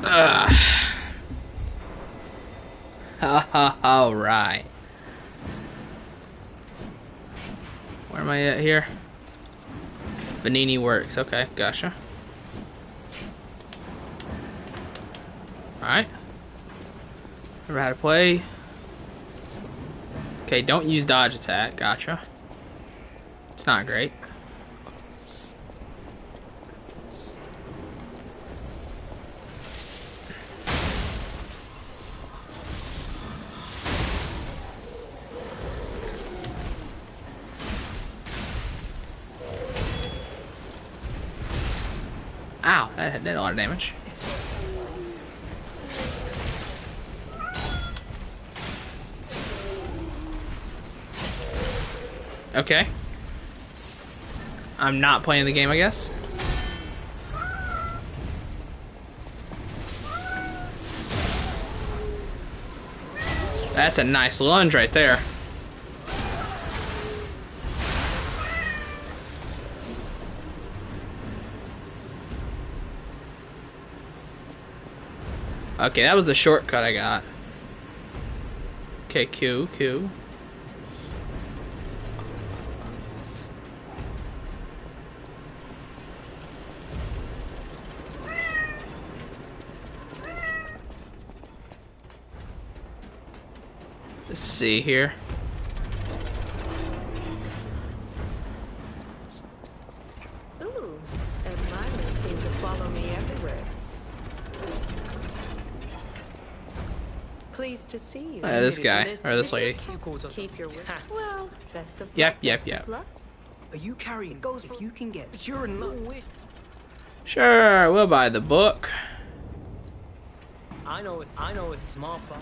Alright. Where am I at here? Vanini Works. Okay, gotcha. Alright. Remember how to play. Okay, don't use dodge attack. Gotcha. It's not great. Ow, that did a lot of damage. Okay. I'm not playing the game, I guess. That's a nice lunge right there. Okay, that was the shortcut I got. Okay, Q. Let's see here. Ooh, admirers seem to follow me everywhere. Pleased to see you. This guy, or this lady. Keep your wit. Well, best of luck. Yep. Best of luck. Are you carrying goes if you can get but you're in luck. Sure, we'll buy the book. I know it's small, but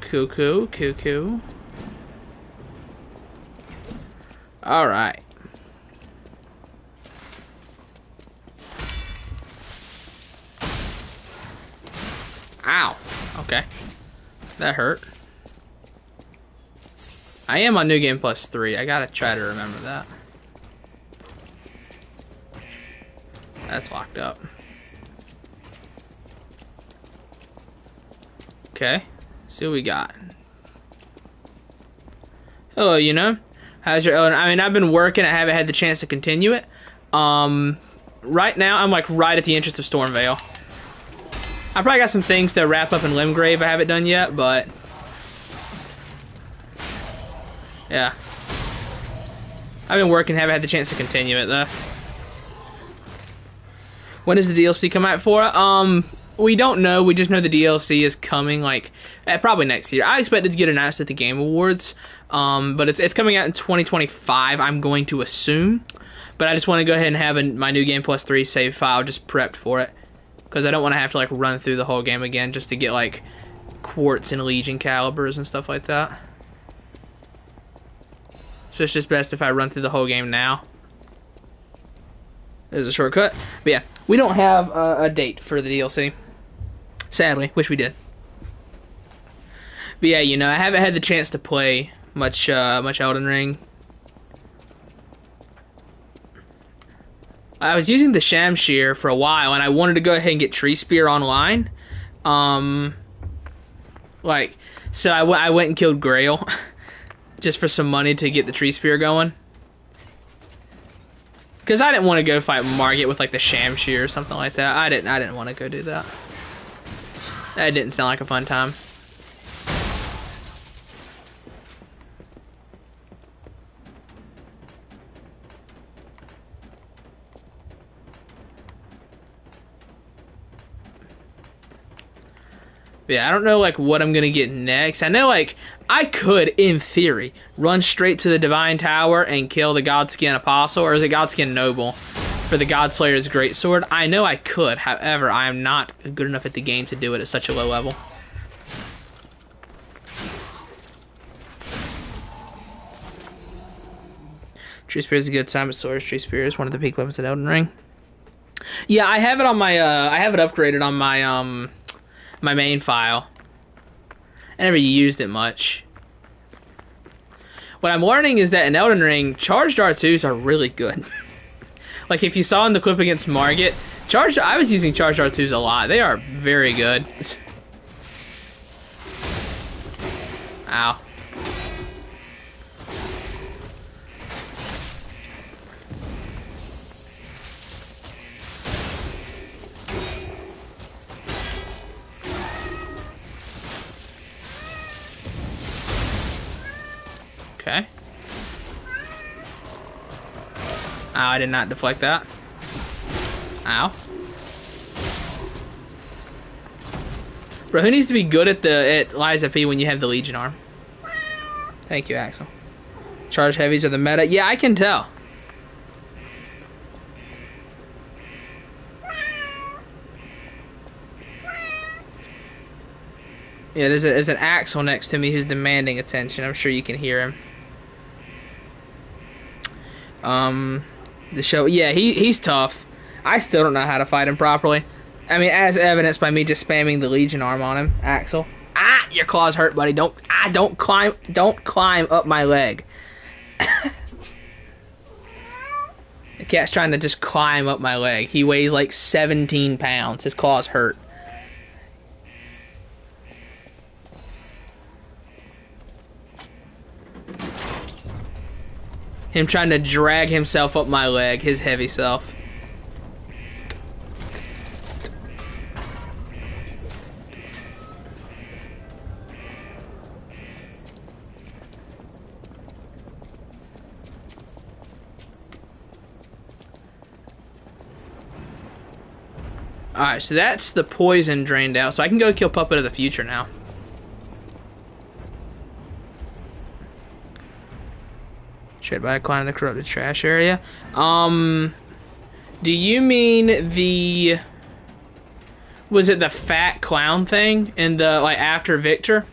Cuckoo. Alright. Ow. Okay. That hurt. I am on New Game Plus 3. I gotta try to remember that. That's locked up. Okay. See what we got. Hello, you know. How's your... I mean, I've been working. I haven't had the chance to continue it. Right now, I'm like right at the entrance of Stormvale. I probably got some things to wrap up in Limgrave I haven't done yet, but... yeah. I've been working, haven't had the chance to continue it, though. When does the DLC come out for? We don't know. We just know the DLC is coming, like, probably next year. I expect it to get announced at the Game Awards, but it's coming out in 2025, I'm going to assume. But I just want to go ahead and have my New Game Plus 3 save file just prepped for it. Because I don't want to have to, like, run through the whole game again just to get, like, quartz and Legion calibers and stuff like that. So it's just best if I run through the whole game now. There's a shortcut. But yeah, we don't have a date for the DLC. Sadly, wish we did. But yeah, you know, I haven't had the chance to play much Elden Ring. I was using the Shamshir for a while, and I wanted to go ahead and get Tree Spear online. So I went and killed Grail just for some money to get the Tree Spear going. Because I didn't want to go fight Margit with like the Shamshir or something like that. I didn't want to go do that. That didn't sound like a fun time. Yeah, I don't know, like, what I'm gonna get next. I know, like, I could, in theory, run straight to the Divine Tower and kill the Godskin Apostle, or is it Godskin Noble, for the Godslayer's Greatsword. I know I could, however, I am not good enough at the game to do it at such a low level. Tree Spear is a good time, but Swords Tree Spear is one of the peak weapons in Elden Ring. Yeah, I have it on my, I have it upgraded on my, my main file. I never used it much. what I'm learning is that in Elden Ring, charged R2s are really good. Like if you saw in the clip against Margit, I was using charged R2s a lot. They are very good. Ow. Okay. Ow, I did not deflect that. Ow. Bro, who needs to be good at Liza P when you have the Legion arm? Thank you, Axel. Charge heavies are the meta. Yeah, I can tell. Yeah, there's an Axel next to me who's demanding attention. I'm sure you can hear him. The show, yeah, he's tough. I still don't know how to fight him properly. I mean, as evidenced by me just spamming the Legion arm on him, Axel. Ah, your claws hurt, buddy. Don't climb up my leg. The cat's trying to just climb up my leg. He weighs like 17 pounds. His claws hurt. Him trying to drag himself up my leg, his heavy self. Alright, so that's the poison drained out, so I can go kill Puppet of the Future now. Straight by climbing the corrupted trash area. Do you mean the... Was it the fat clown thing in the, like, after Victor?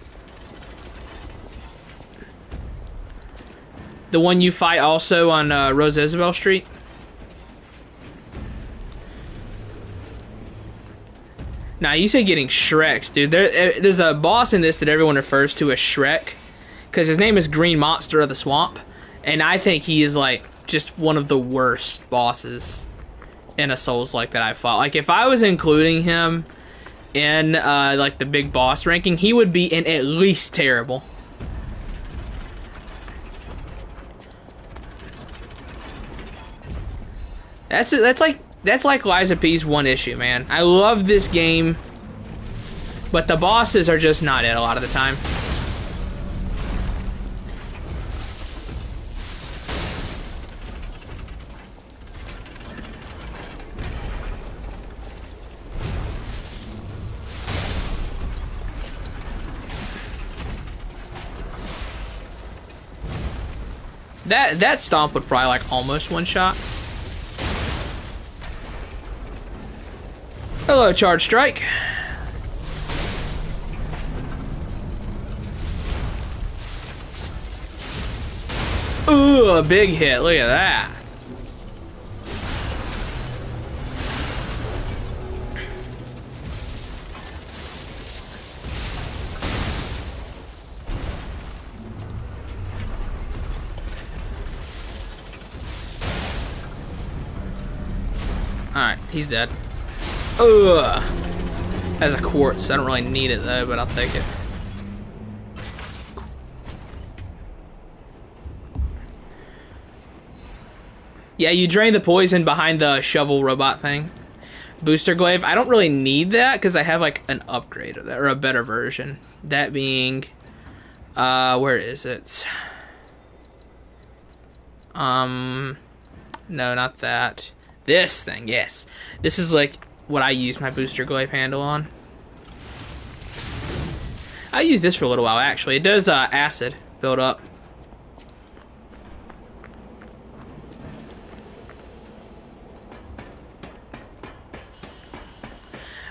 The one you fight also on Rose Isabel Street? Nah, you say getting Shrek'd, dude. There's a boss in this that everyone refers to as Shrek, because his name is Green Monster of the Swamp, and I think he is, like, just one of the worst bosses in a Souls-like that I've fought. Like, if I was including him in, like, the big boss ranking, he would be in at least terrible. That's like Liza P's one issue, man. I love this game, but the bosses are just not it a lot of the time. That stomp would probably like almost one shot. Hello, Charge Strike. Ooh, a big hit. Look at that. Alright, he's dead. Ugh. Has a quartz. I don't really need it though, but I'll take it. Yeah, you drain the poison behind the shovel robot thing. Booster glaive. I don't really need that because I have like an upgrade of that, or a better version. That being, where is it? No, not that. This thing, yes. This is like what I use my booster glaive handle on. I used this for a little while actually. It does acid build up.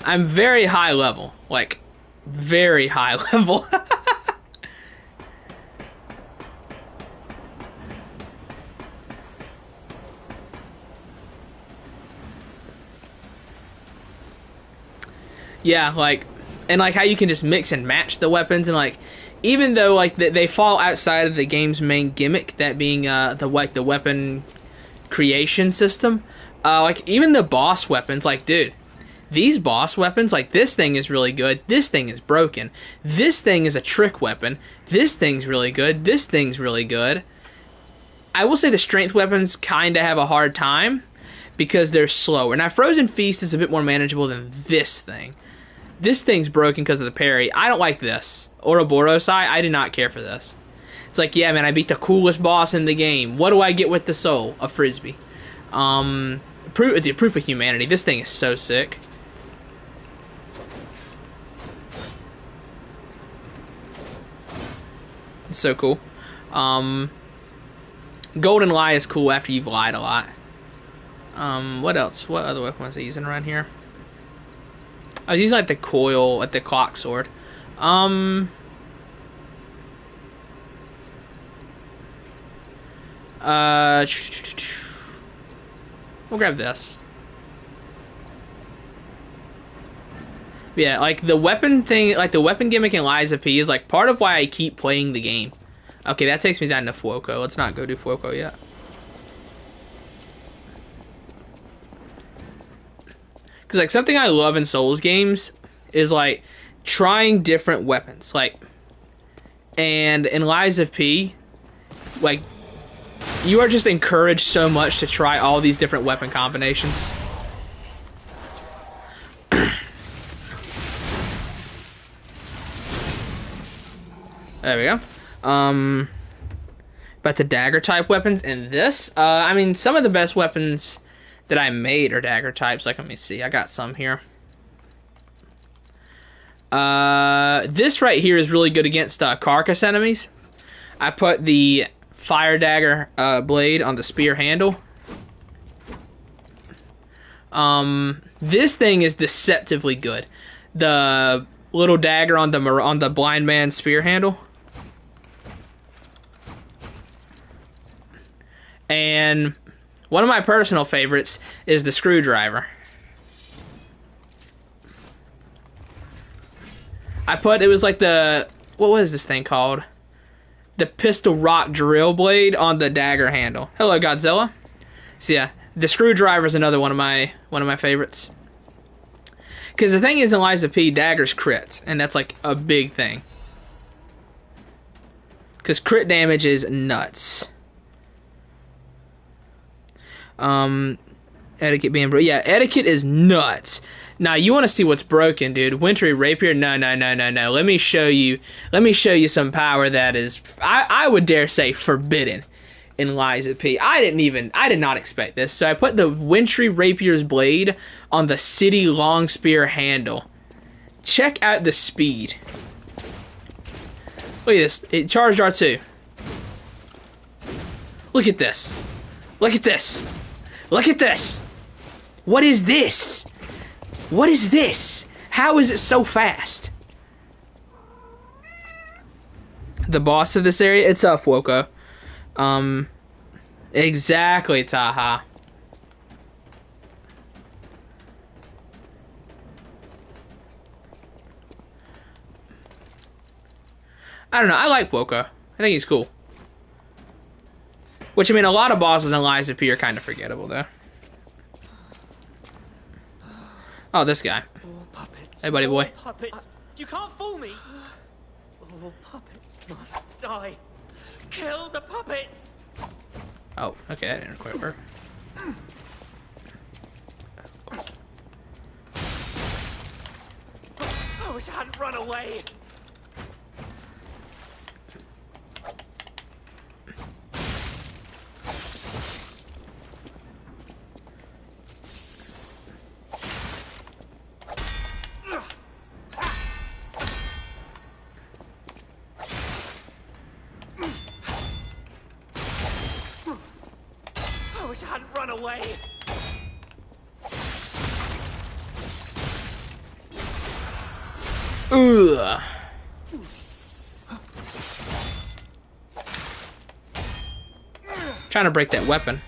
I'm very high level, like very high level. Yeah, like, and like how you can just mix and match the weapons, and like even though like they fall outside of the game's main gimmick, that being the weapon creation system, like even the boss weapons, like dude, these boss weapons, like this thing is really good, this thing is broken, this thing is a trick weapon, this thing's really good, this thing's really good. I will say the strength weapons kind of have a hard time because they're slower. Now Frozen Feast is a bit more manageable than this thing. This thing's broken because of the parry. I don't like this. Ouroboros, I do not care for this. It's like, yeah, man, I beat the coolest boss in the game. What do I get with the soul? A frisbee. Proof of humanity. This thing is so sick. It's so cool. Golden Lie is cool after you've lied a lot. What else? What other weapon was I using around here? I was using like the coil at the clock sword. We'll grab this. Yeah, like the weapon thing, like the weapon gimmick in Liza P is like part of why I keep playing the game. Okay, that takes me down to Fuoco. Let's not go do Fuoco yet. Because like something I love in Souls games is like trying different weapons. Like, and in Liza P, like you are just encouraged so much to try all these different weapon combinations. There we go. But the dagger type weapons in this, I mean, some of the best weapons that I made are dagger types. Like, let me see, I got some here. This right here is really good against carcass enemies. I put the fire dagger blade on the spear handle. This thing is deceptively good. The little dagger on the blind man's spear handle. And one of my personal favorites is the screwdriver. It was like what was this thing called? The pistol rock drill blade on the dagger handle. Hello, Godzilla. So yeah, the screwdriver is another one of my favorites. Because the thing is, in Liza P, daggers crit, and that's like a big thing. Because crit damage is nuts. Etiquette being broken. Yeah, etiquette is nuts. Now you want to see what's broken, dude? Wintry Rapier? No. Let me show you some power that is, I would dare say, forbidden in Liza P. I did not expect this. So I put the Wintry Rapier's blade on the City Long Spear handle. Check out the speed. Look at this. It charged R2. Look at this. Look at this. Look at this. What is this? What is this? How is it so fast? The boss of this area, it's Fuoco. Exactly, Taha. I don't know, I like Fuoco. I think he's cool. Which, I mean, a lot of bosses in Liza P are kind of forgettable, though. Oh, this guy. All puppets. Hey, buddy boy. All puppets. You can't fool me. All puppets must die. Kill the puppets. Oh, okay, that didn't quite work. I wish I hadn't run away. I wish I hadn't run away. Ugh. Trying to break that weapon.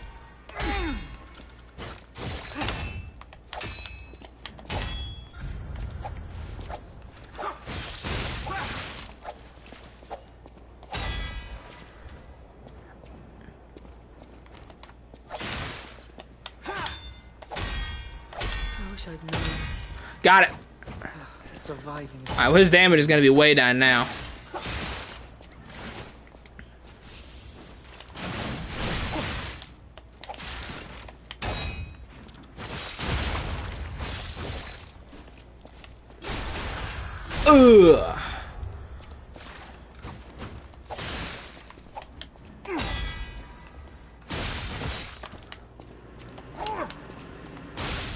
wish I'd known. Got it. Surviving. All right, well, his damage is going to be way down now. Ugh.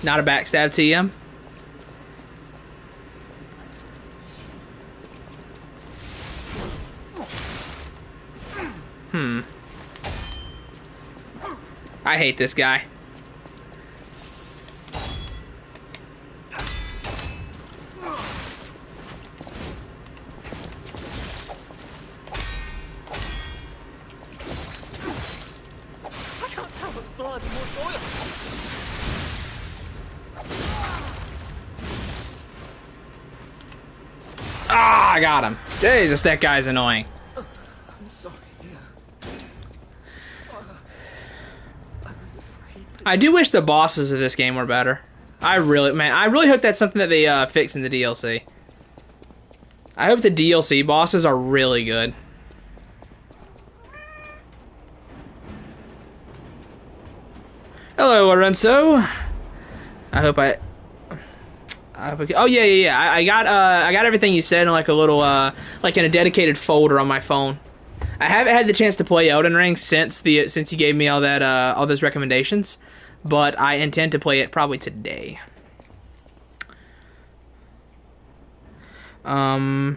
Not a backstab TM. I hate this guy. I can't tell what's blood and what's oil. Ah, I got him. Jesus, that guy's annoying. I'm sorry. I was afraid. I do wish the bosses of this game were better. I really hope that's something that they fix in the DLC. I hope the DLC bosses are really good. Hello, Lorenzo. Oh yeah. I got everything you said in like a little like in a dedicated folder on my phone. I haven't had the chance to play Elden Ring since you gave me all those recommendations, but I intend to play it probably today. Let's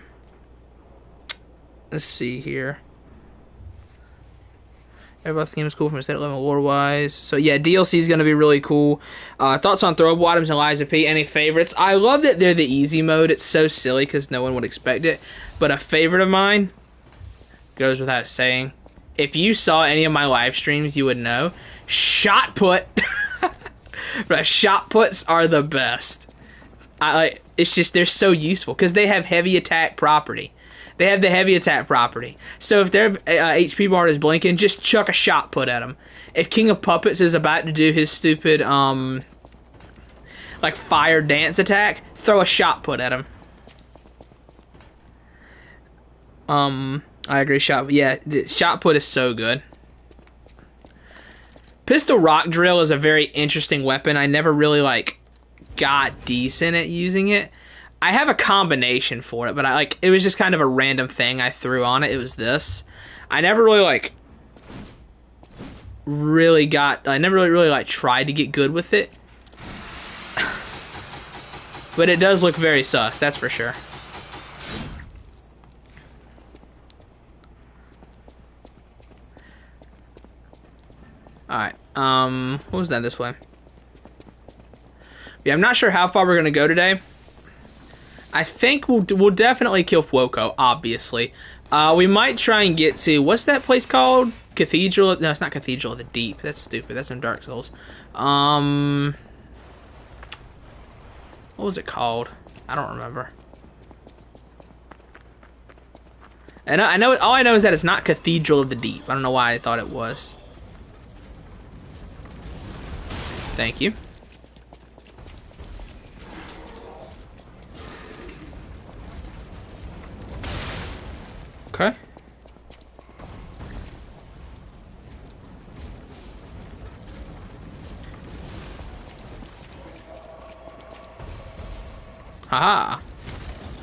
see here. Everybody the game is cool from a state level lore-wise. So yeah, DLC is going to be really cool. Thoughts on throwable items and Liza P? Any favorites? I love that they're the easy mode. It's so silly because no one would expect it. But a favorite of mine goes without saying. If you saw any of my live streams, you would know. Shot put. But shot puts are the best. It's just they're so useful because they have heavy attack property. They have the heavy attack property. So if their HP bar is blinking, just chuck a shot put at them. If King of Puppets is about to do his stupid like fire dance attack, throw a shot put at him. I agree. Shot put is so good. Pistol rock drill is a very interesting weapon. I never really got decent at using it. I have a combination for it, but it was just kind of a random thing I threw on it. It was this. I never really tried to get good with it. But it does look very sus, that's for sure. Alright, what was that this way? Yeah, I'm not sure how far we're gonna go today. I think we'll definitely kill Fuoco, obviously. We might try and get to, what's that place called? Cathedral? No, it's not Cathedral of the Deep. That's stupid. That's in Dark Souls. What was it called? I don't remember. And I know all I know is that it's not Cathedral of the Deep. I don't know why I thought it was. Thank you. Okay. Haha.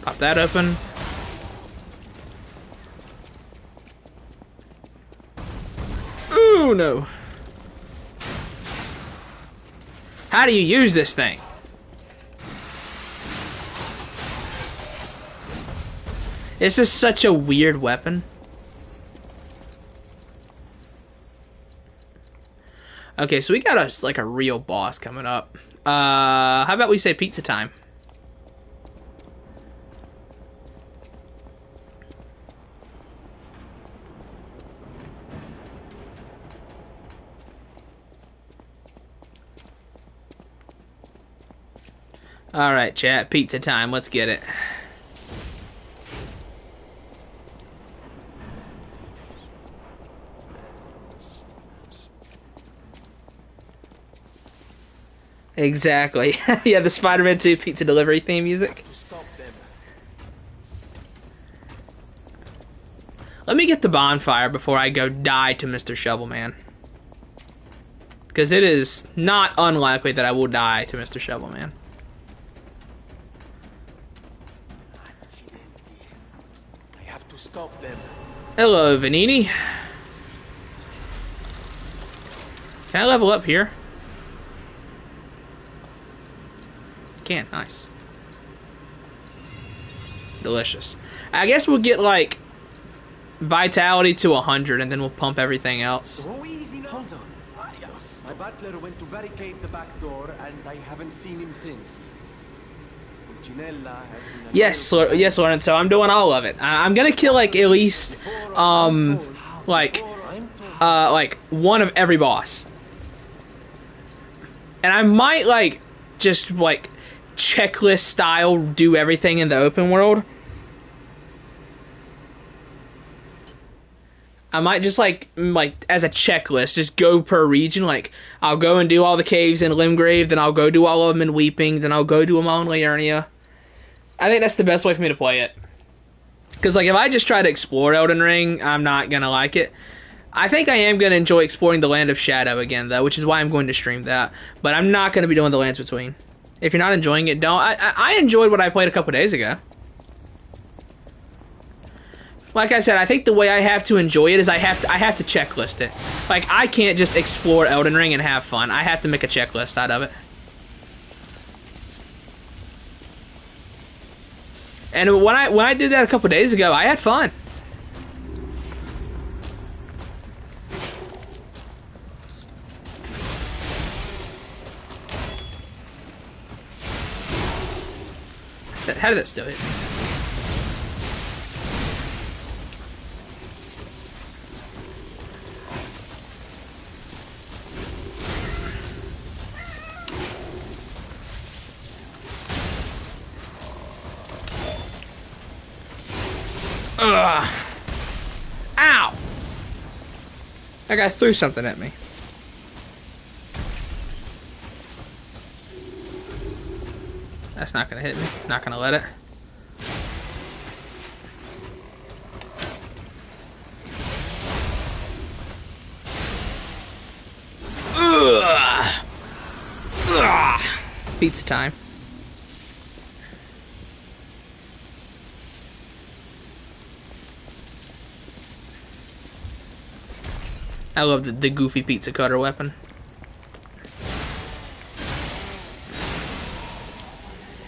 Pop that open. Ooh, no. How do you use this thing? This is such a weird weapon. Okay, so we got us like a real boss coming up. How about we say pizza time? All right, chat, pizza time. Let's get it. Exactly. Yeah, the Spider-Man 2 pizza delivery theme music. To stop them. Let me get the bonfire before I go die to Mr. Shovelman. Because it is not unlikely that I will die to Mr. Shovelman. I have to stop them. Hello, Vanini. Can I level up here? Can, nice. Delicious. I guess we'll get like vitality to 100 and then we'll pump everything else. Oh, easy now. Hold on. My butler went to barricade the back door, and I haven't seen him since. Pulcinella has been a Yes, little- yes, Lorenzo. I'm doing all of it. I'm gonna kill like at least like one of every boss. And I might like just like checklist style do everything in the open world. I might just like as a checklist, just go per region. Like I'll go and do all the caves in Limgrave, then I'll go do all of them in Weeping, then I'll go do them all in Liurnia. I think that's the best way for me to play it. Because like if I just try to explore Elden Ring, I'm not gonna like it. I think I am gonna enjoy exploring the Land of Shadow again though, which is why I'm going to stream that. But I'm not gonna be doing the Lands Between. If you're not enjoying it, don't. I enjoyed what I played a couple days ago. Like I said, I think the way I have to enjoy it is I have to checklist it. Like I can't just explore Elden Ring and have fun. I have to make a checklist out of it. And when I did that a couple days ago, I had fun. How did that still hit me? Ugh. Ow! That guy threw something at me. That's not gonna hit me. Not gonna let it. Ugh. Ugh. Pizza time. I love the goofy pizza cutter weapon.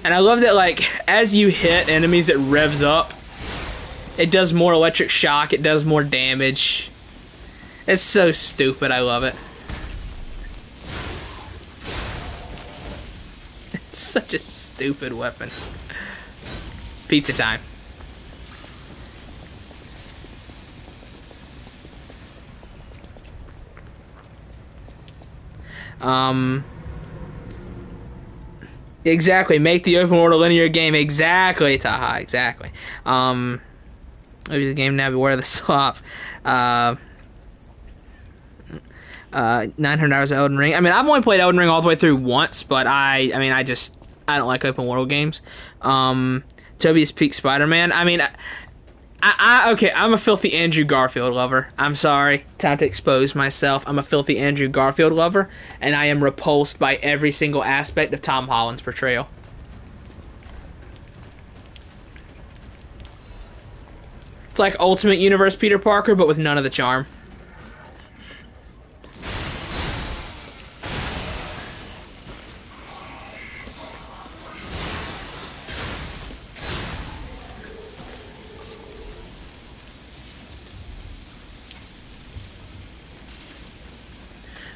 And I love that, like, as you hit enemies, it revs up. It does more electric shock. It does more damage. It's so stupid. I love it. It's such a stupid weapon. Pizza time. Exactly. Make the open world a linear game. Exactly, Taha. Exactly. Maybe the game now. Beware of the swap. 900 hours of Elden Ring. I mean, I've only played Elden Ring all the way through once, but I don't like open world games. Toby's Peak Spider-Man. I mean, okay, I'm a filthy Andrew Garfield lover. I'm sorry. Time to expose myself. I'm a filthy Andrew Garfield lover, and I am repulsed by every single aspect of Tom Holland's portrayal. It's like Ultimate Universe Peter Parker, but with none of the charm.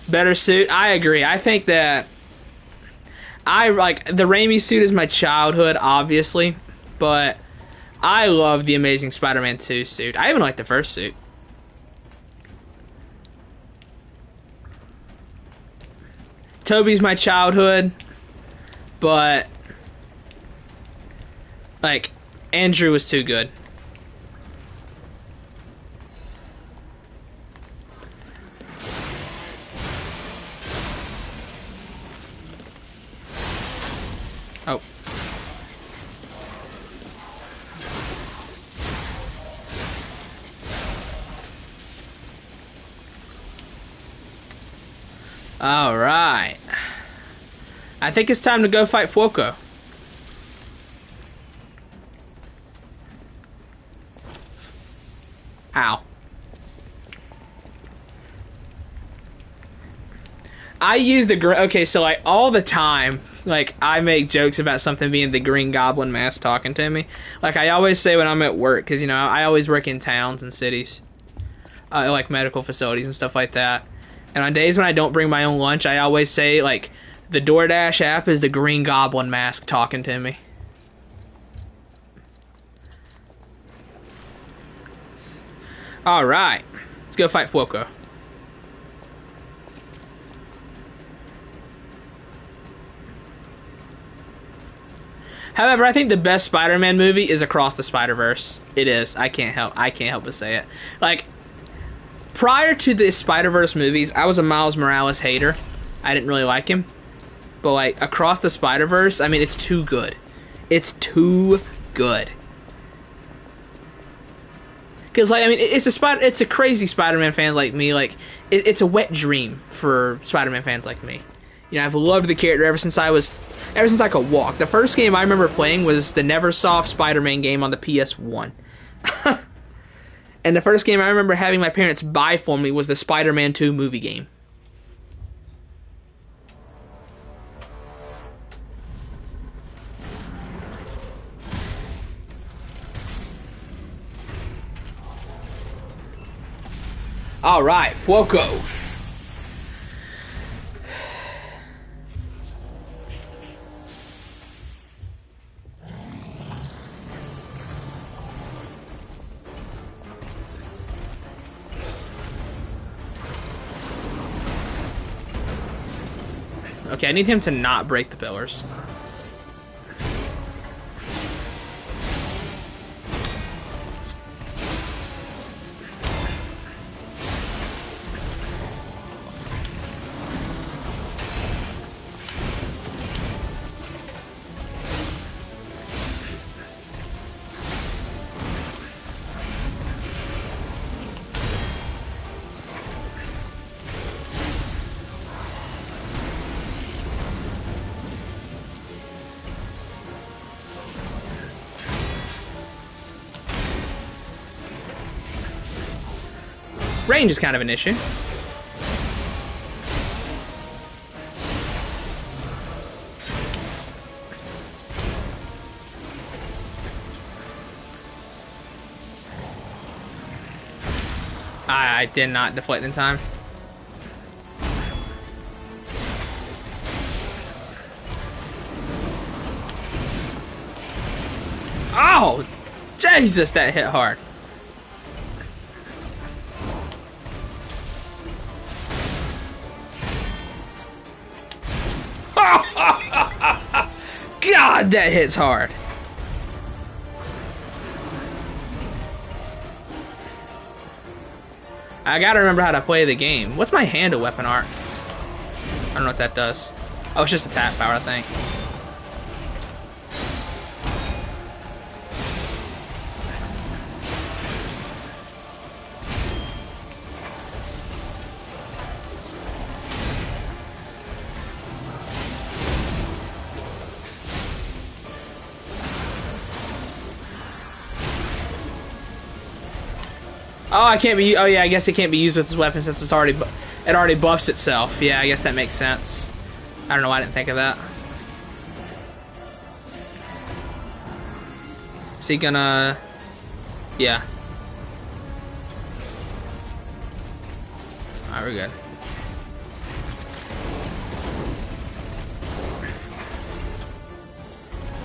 Better suit. I agree. I think that I like the Raimi suit is my childhood, obviously, but I love the Amazing Spider-Man 2 suit. I even like the first suit. Toby's my childhood, but like Andrew was too good. All right. I think it's time to go fight Fuoco. Ow. I use the okay, so like all the time, like I make jokes about something being the Green Goblin mask talking to me. Like I always say when I'm at work, because you know I always work in towns and cities, like medical facilities and stuff like that. And on days when I don't bring my own lunch, I always say like the DoorDash app is the Green Goblin mask talking to me. All right, let's go fight Fuoco. However, I think the best Spider-Man movie is Across the Spider-Verse. It is. I can't help but say it. Like, prior to the Spider-Verse movies, I was a Miles Morales hater. I didn't really like him. But like Across the Spider-Verse, I mean, it's too good. It's too good. Because like I mean, it's a crazy Spider-Man fan like me. Like, it's a wet dream for Spider-Man fans like me. You know, I've loved the character ever since I could walk. The first game I remember playing was the Neversoft Spider-Man game on the PS1. And the first game I remember having my parents buy for me was the Spider-Man 2 movie game. All right, Fuoco. Okay, I need him to not break the pillars. Range is kind of an issue. I did not deflect in time. Oh, Jesus, that hit hard. God, that hits hard. I gotta remember how to play the game. What's my handle weapon art? I don't know what that does. Oh, it's just attack power, I think. Oh, I can't be. Oh, yeah. I guess it can't be used with this weapon since it already buffs itself. Yeah, I guess that makes sense. I don't know why I didn't think of that. Is he gonna? Yeah. Alright, we're good.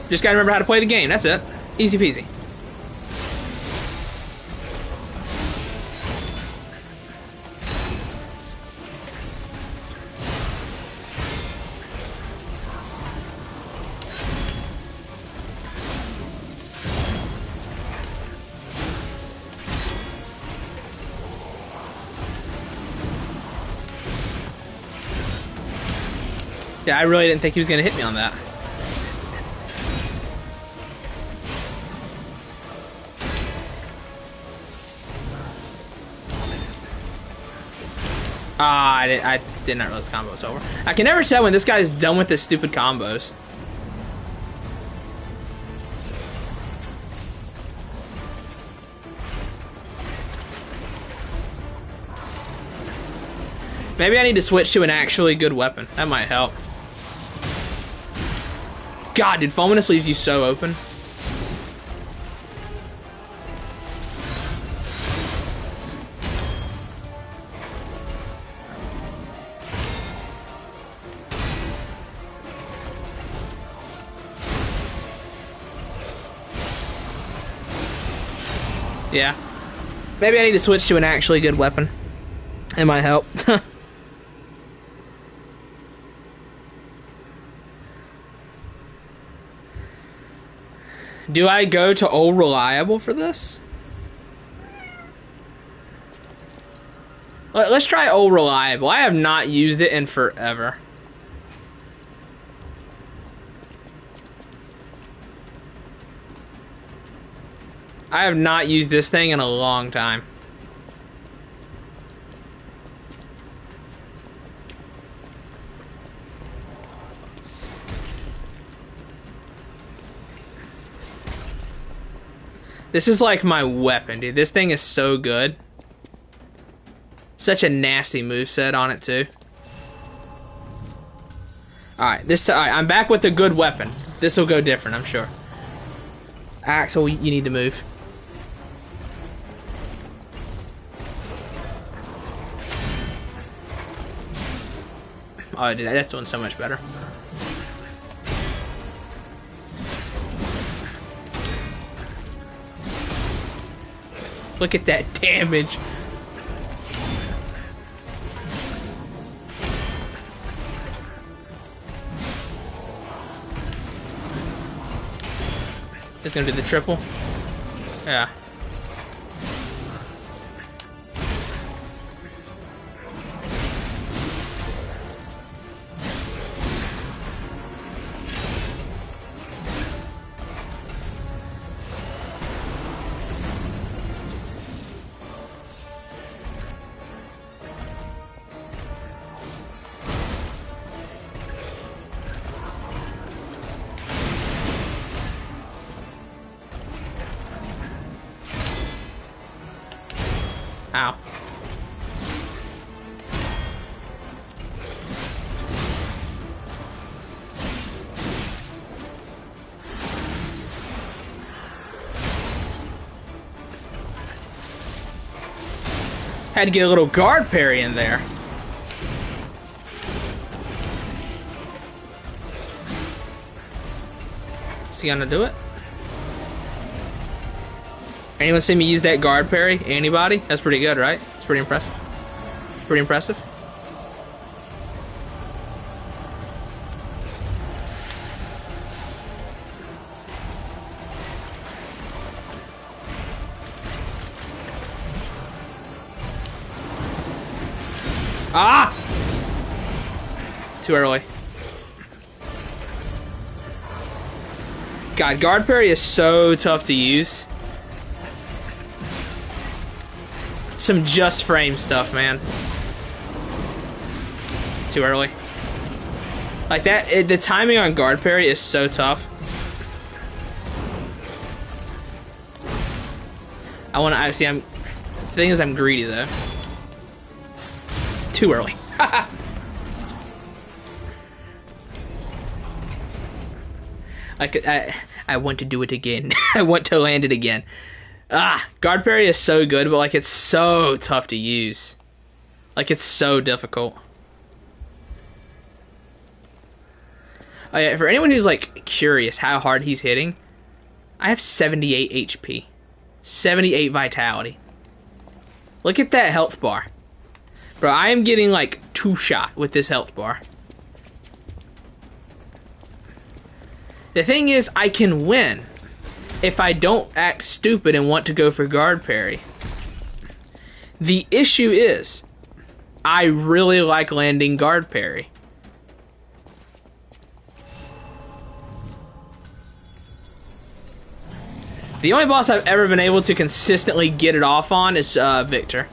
Just gotta remember how to play the game. That's it. Easy peasy. Yeah, I really didn't think he was gonna hit me on that. Ah, I did not realize the combo was over. I can never tell when this guy's done with his stupid combos. Maybe I need to switch to an actually good weapon. That might help. God, dude, Fulminous leaves you so open. Yeah. Maybe I need to switch to an actually good weapon. It might help. Do I go to old reliable for this? Let's try old reliable. I have not used it in forever. I have not used this thing in a long time. This is like my weapon, dude. This thing is so good. Such a nasty moveset on it, too. Alright, alright, I'm back with a good weapon. This will go different, I'm sure. Axel, you need to move. Oh, dude, that's doing so much better. Look at that damage. Just gonna do the triple. Yeah. Ow. Had to get a little guard parry in there. Is he gonna do it? Anyone see me use that guard parry? Anybody? That's pretty good, right? It's pretty impressive. Pretty impressive. Ah! Too early. God, guard parry is so tough to use. Some just frame stuff, man. Too early. Like that, the timing on guard parry is so tough. I want to, see, the thing is I'm greedy though. Too early. I want to do it again. I want to land it again. Ah, guard parry is so good, but like it's so tough to use. Like it's so difficult. Oh yeah, for anyone who's like curious how hard he's hitting, I have 78 HP. 78 vitality. Look at that health bar. Bro, I am getting like 2-shot with this health bar. The thing is, I can win if I don't act stupid and want to go for guard parry. The issue is, I really like landing guard parry. The only boss I've ever been able to consistently get it off on is Victor.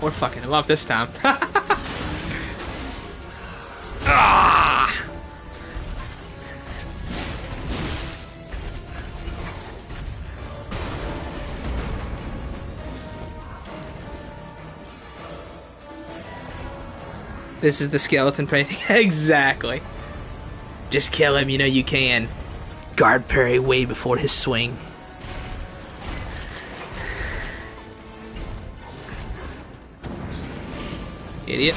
we're fucking him up this time. Ah! This is the skeleton painting. Exactly. Just kill him, you know you can. Guard parry way before his swing. Idiot.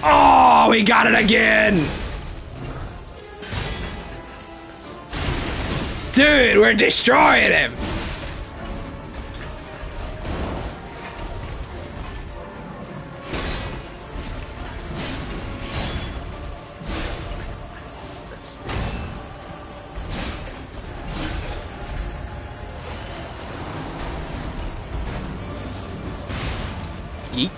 Oh, we got it again! Dude, we're destroying him! Yeet.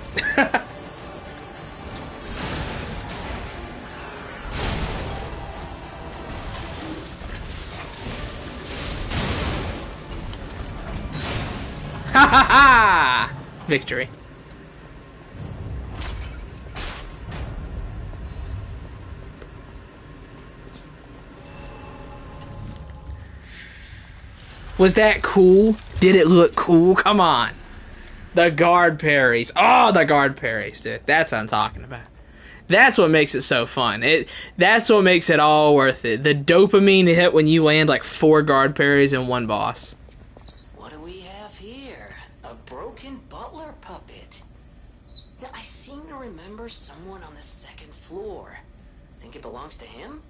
Ha ha ha! Victory. Was that cool? Did it look cool? Come on. The guard parries. Oh, the guard parries, dude. That's what I'm talking about. That's what makes it so fun. That's what makes it all worth it. The dopamine hit when you land like 4 guard parries in one boss. What do we have here? A broken butler puppet. Yeah, I seem to remember someone on the 2nd floor. Think it belongs to him?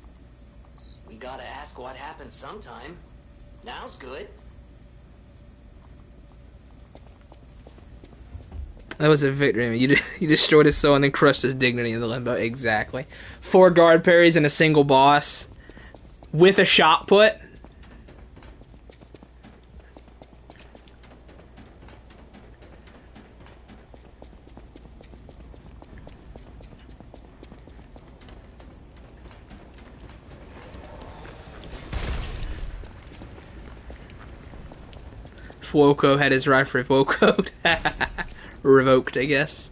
We gotta ask what happened sometime. Now's good. That was a victory. You destroyed his soul and then crushed his dignity in the limbo. Exactly. 4 guard parries and a single boss with a shot put. Fuoco had his right revoked. Revoked, I guess.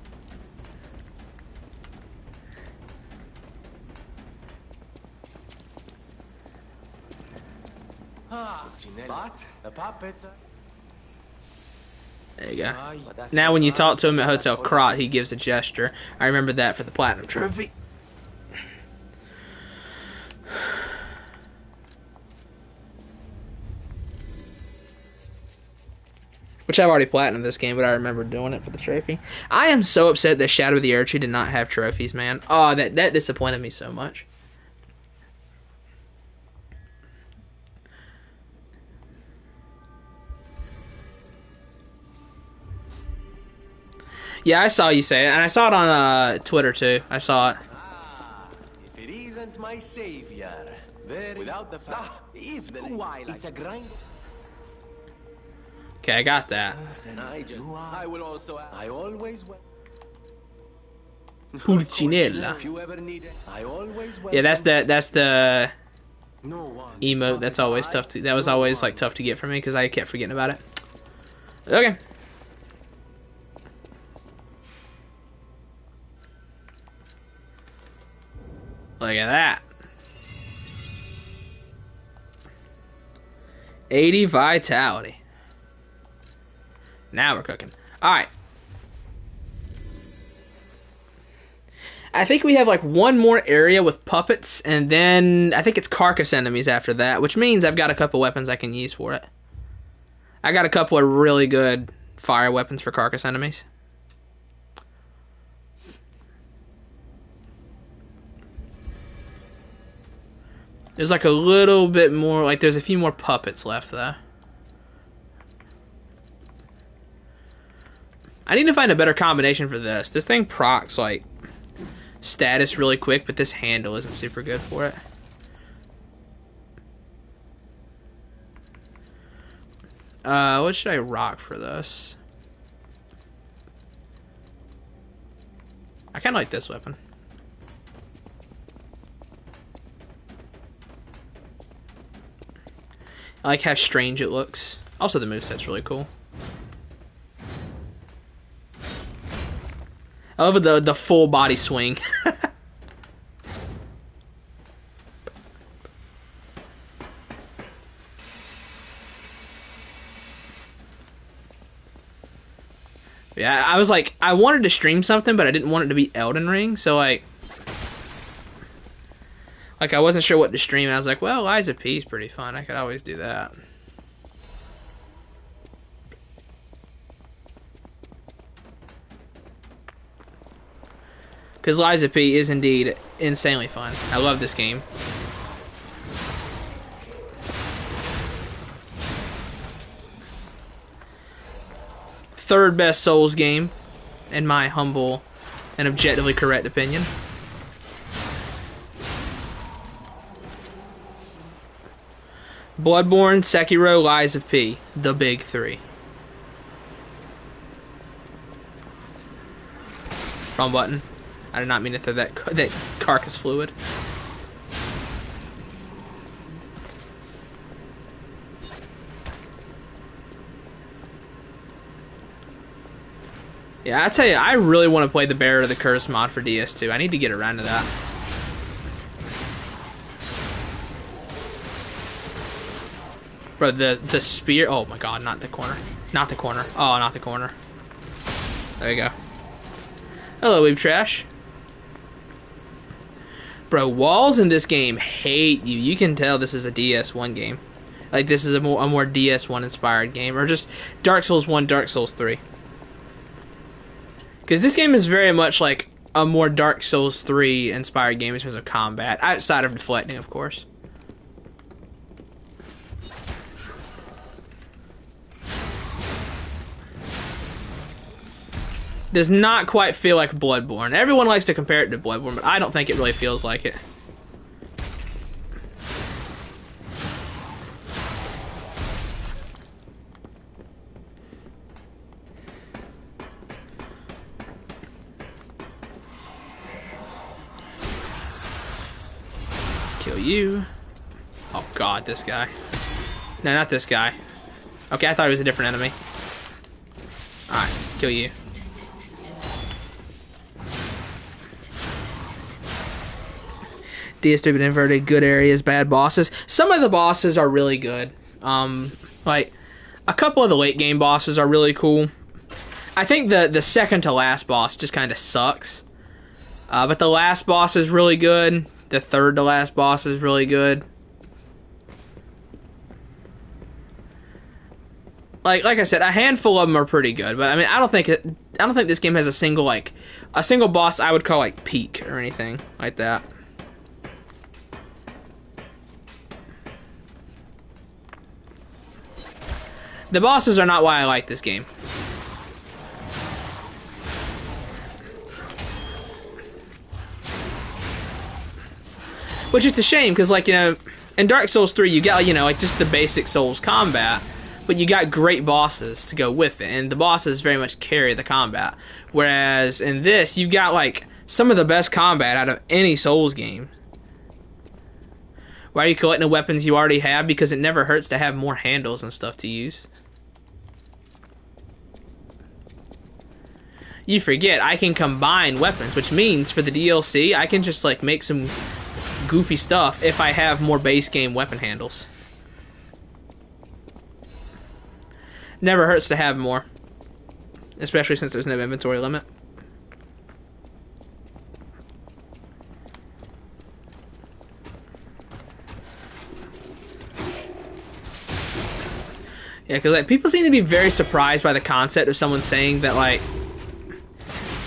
But the puppets are... There you go. Now when you talk to him at Hotel Krot, he gives a gesture. I remember that for the Platinum Trophy. Which I've already platinumed this game, but I remember doing it for the trophy. I am so upset that Shadow of the Erdtree did not have trophies, man. Oh, that disappointed me so much. Yeah, I saw you say it, and I saw it on Twitter too. I saw it. Ah, if it isn't my savior, very... Without the fact... if the... It's a grind... Okay, I got that. Then I will also... I always... Pulcinella. If you ever need it, I always... Yeah, that's the No one... emote. That's always tough to... That was always like tough to get for me because I kept forgetting about it. Okay. Look at that. 80 vitality. Now we're cooking. Alright. I think we have like one more area with puppets, and then I think it's carcass enemies after that, which means I've got a couple weapons I can use for it. I got a couple of really good fire weapons for carcass enemies. There's like a little bit more, like there's a few more puppets left though. I need to find a better combination for this. This thing procs like status really quick, but this handle isn't super good for it. What should I rock for this? I kind of like this weapon. I like how strange it looks. Also, the moveset's really cool. I love the full body swing. Yeah, I was like, I wanted to stream something, but I didn't want it to be Elden Ring, so like I wasn't sure what to stream. I was like, well, Lies of P is pretty fun. I could always do that. Because Lies of P is indeed insanely fun. I love this game. Third best Souls game, in my humble and objectively correct opinion. Bloodborne, Sekiro, Lies of P, the big three. Wrong button. I did not mean to throw that carcass fluid. Yeah, I tell you, I really want to play the Bearer of the Curse mod for DS2. I need to get around to that. Bro, the spear. Oh my god, not the corner. Not the corner. Oh, not the corner. There you go. Hello, Weeb Trash. Bro, walls in this game hate you. You can tell this is a DS1 game. Like, this is a more DS1 inspired game. Or just Dark Souls 1, Dark Souls 3. Because this game is very much like a more Dark Souls 3 inspired game in terms of combat. Outside of deflecting, of course. Does not quite feel like Bloodborne. Everyone likes to compare it to Bloodborne, but I don't think it really feels like it. Kill you. Oh god, this guy. No, not this guy. Okay, I thought it was a different enemy. Alright, kill you. DS2 been inverted, good areas, bad bosses. Some of the bosses are really good. Like, a couple of the late game bosses are really cool. I think the second to last boss just kind of sucks. But the last boss is really good. The third to last boss is really good. Like I said, a handful of them are pretty good. But I mean, I don't think this game has a single boss I would call like peak or anything like that. The bosses are not why I like this game. Which is a shame, because, like, you know, in Dark Souls 3, you got, you know, like, just the basic Souls combat, but you got great bosses to go with it, and the bosses very much carry the combat. Whereas in this, you've got, like, some of the best combat out of any Souls game. Why are you collecting the weapons you already have? Because it never hurts to have more handles and stuff to use. You forget, I can combine weapons, which means for the DLC, I can just, like, make some goofy stuff if I have more base game weapon handles. Never hurts to have more. Especially since there's no inventory limit. Yeah, because, like, people seem to be very surprised by the concept of someone saying that, like,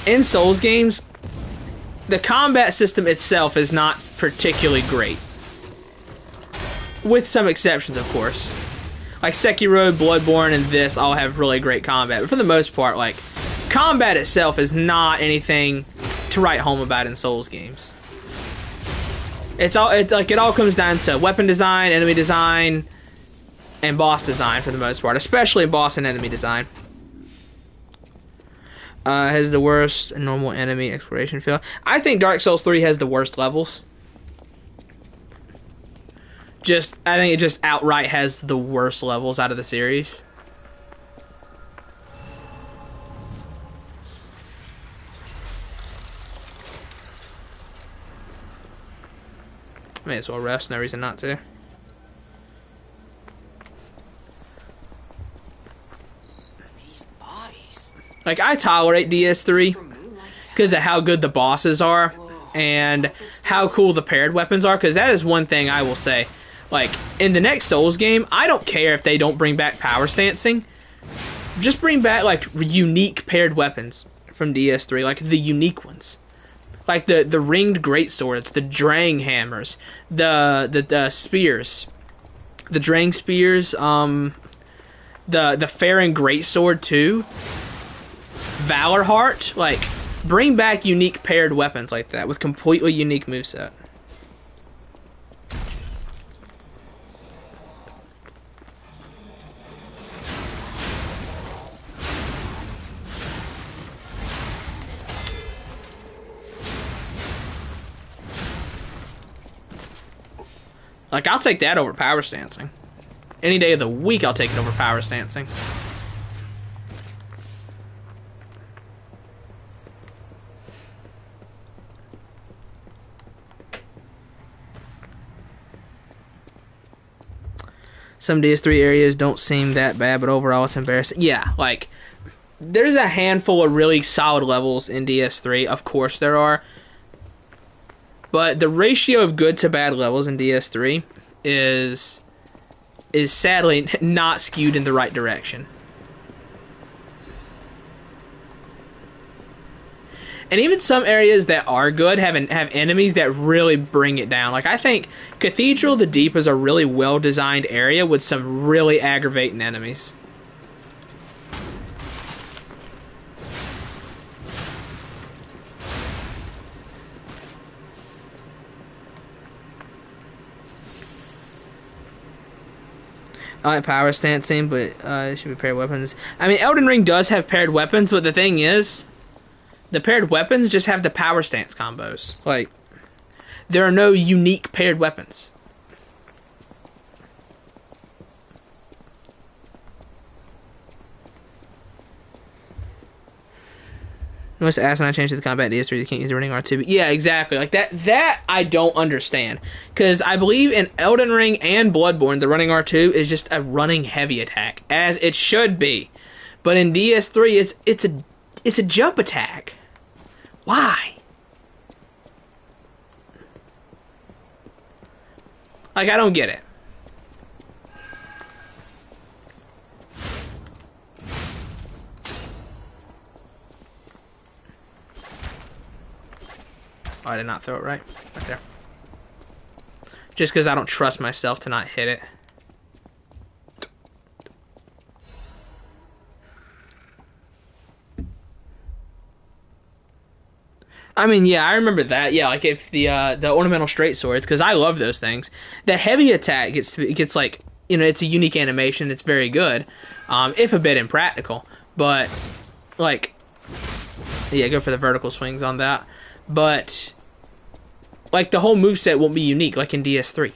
in Souls games, the combat system itself is not particularly great. With some exceptions, of course. Like Sekiro, Bloodborne, and this all have really great combat. But for the most part, like, combat itself is not anything to write home about in Souls games. It all comes down to weapon design, enemy design, and boss design for the most part. Especially boss and enemy design. Has the worst normal enemy exploration feel. I think Dark Souls 3 has the worst levels. I think it just outright has the worst levels out of the series. May as well rest, no reason not to. These bodies. Like, I tolerate DS3 because of how good the bosses are and how cool the paired weapons are, because that is one thing I will say. Like, in the next Souls game, I don't care if they don't bring back power stancing. Just bring back, like, unique paired weapons from DS3, like the unique ones. Like the ringed greatswords, the Drang hammers, the spears, the Drang spears, the Farron greatsword too, Valor Heart. Like, bring back unique paired weapons like that with completely unique moveset. Like, I'll take that over power stancing. Any day of the week, I'll take it over power stancing. Some DS3 areas don't seem that bad, but overall it's embarrassing. Yeah, like, there's a handful of really solid levels in DS3. Of course there are. But the ratio of good to bad levels in DS3 is sadly not skewed in the right direction. And even some areas that are good have enemies that really bring it down. Like, I think Cathedral of the Deep is a really well-designed area with some really aggravating enemies. I like power stancing, but it should be paired weapons. I mean, Elden Ring does have paired weapons, but the thing is, the paired weapons just have the power stance combos. Like, there are no unique paired weapons. You must ask when I change to the combat DS3, you can't use the running R2. But yeah, exactly. Like, that I don't understand. Because I believe in Elden Ring and Bloodborne, the running R2 is just a running heavy attack, as it should be. But in DS3, it's a jump attack. Why? Like, I don't get it. Oh, I did not throw it right there. Just because I don't trust myself to not hit it. I mean, yeah, I remember that. Yeah, like if the ornamental straight swords, because I love those things. The heavy attack gets like, you know, it's a unique animation. It's very good, if a bit impractical. But like, yeah, go for the vertical swings on that. But like, the whole moveset won't be unique like in DS3.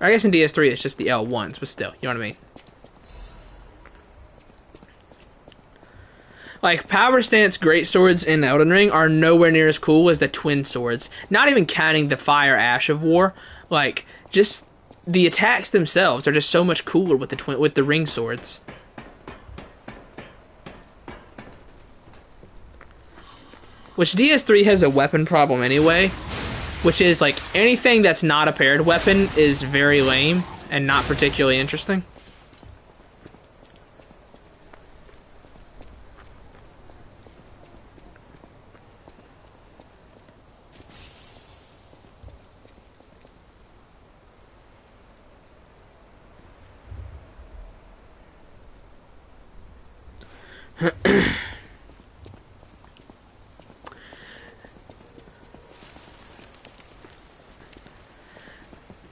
Or I guess in DS3 it's just the L1s, but still, you know what I mean? Like, power stance great swords in Elden Ring are nowhere near as cool as the twin swords. Not even counting the fire ash of war. Like, just the attacks themselves are just so much cooler with the ring swords. Which DS3 has a weapon problem anyway, which is like anything that's not a paired weapon is very lame and not particularly interesting.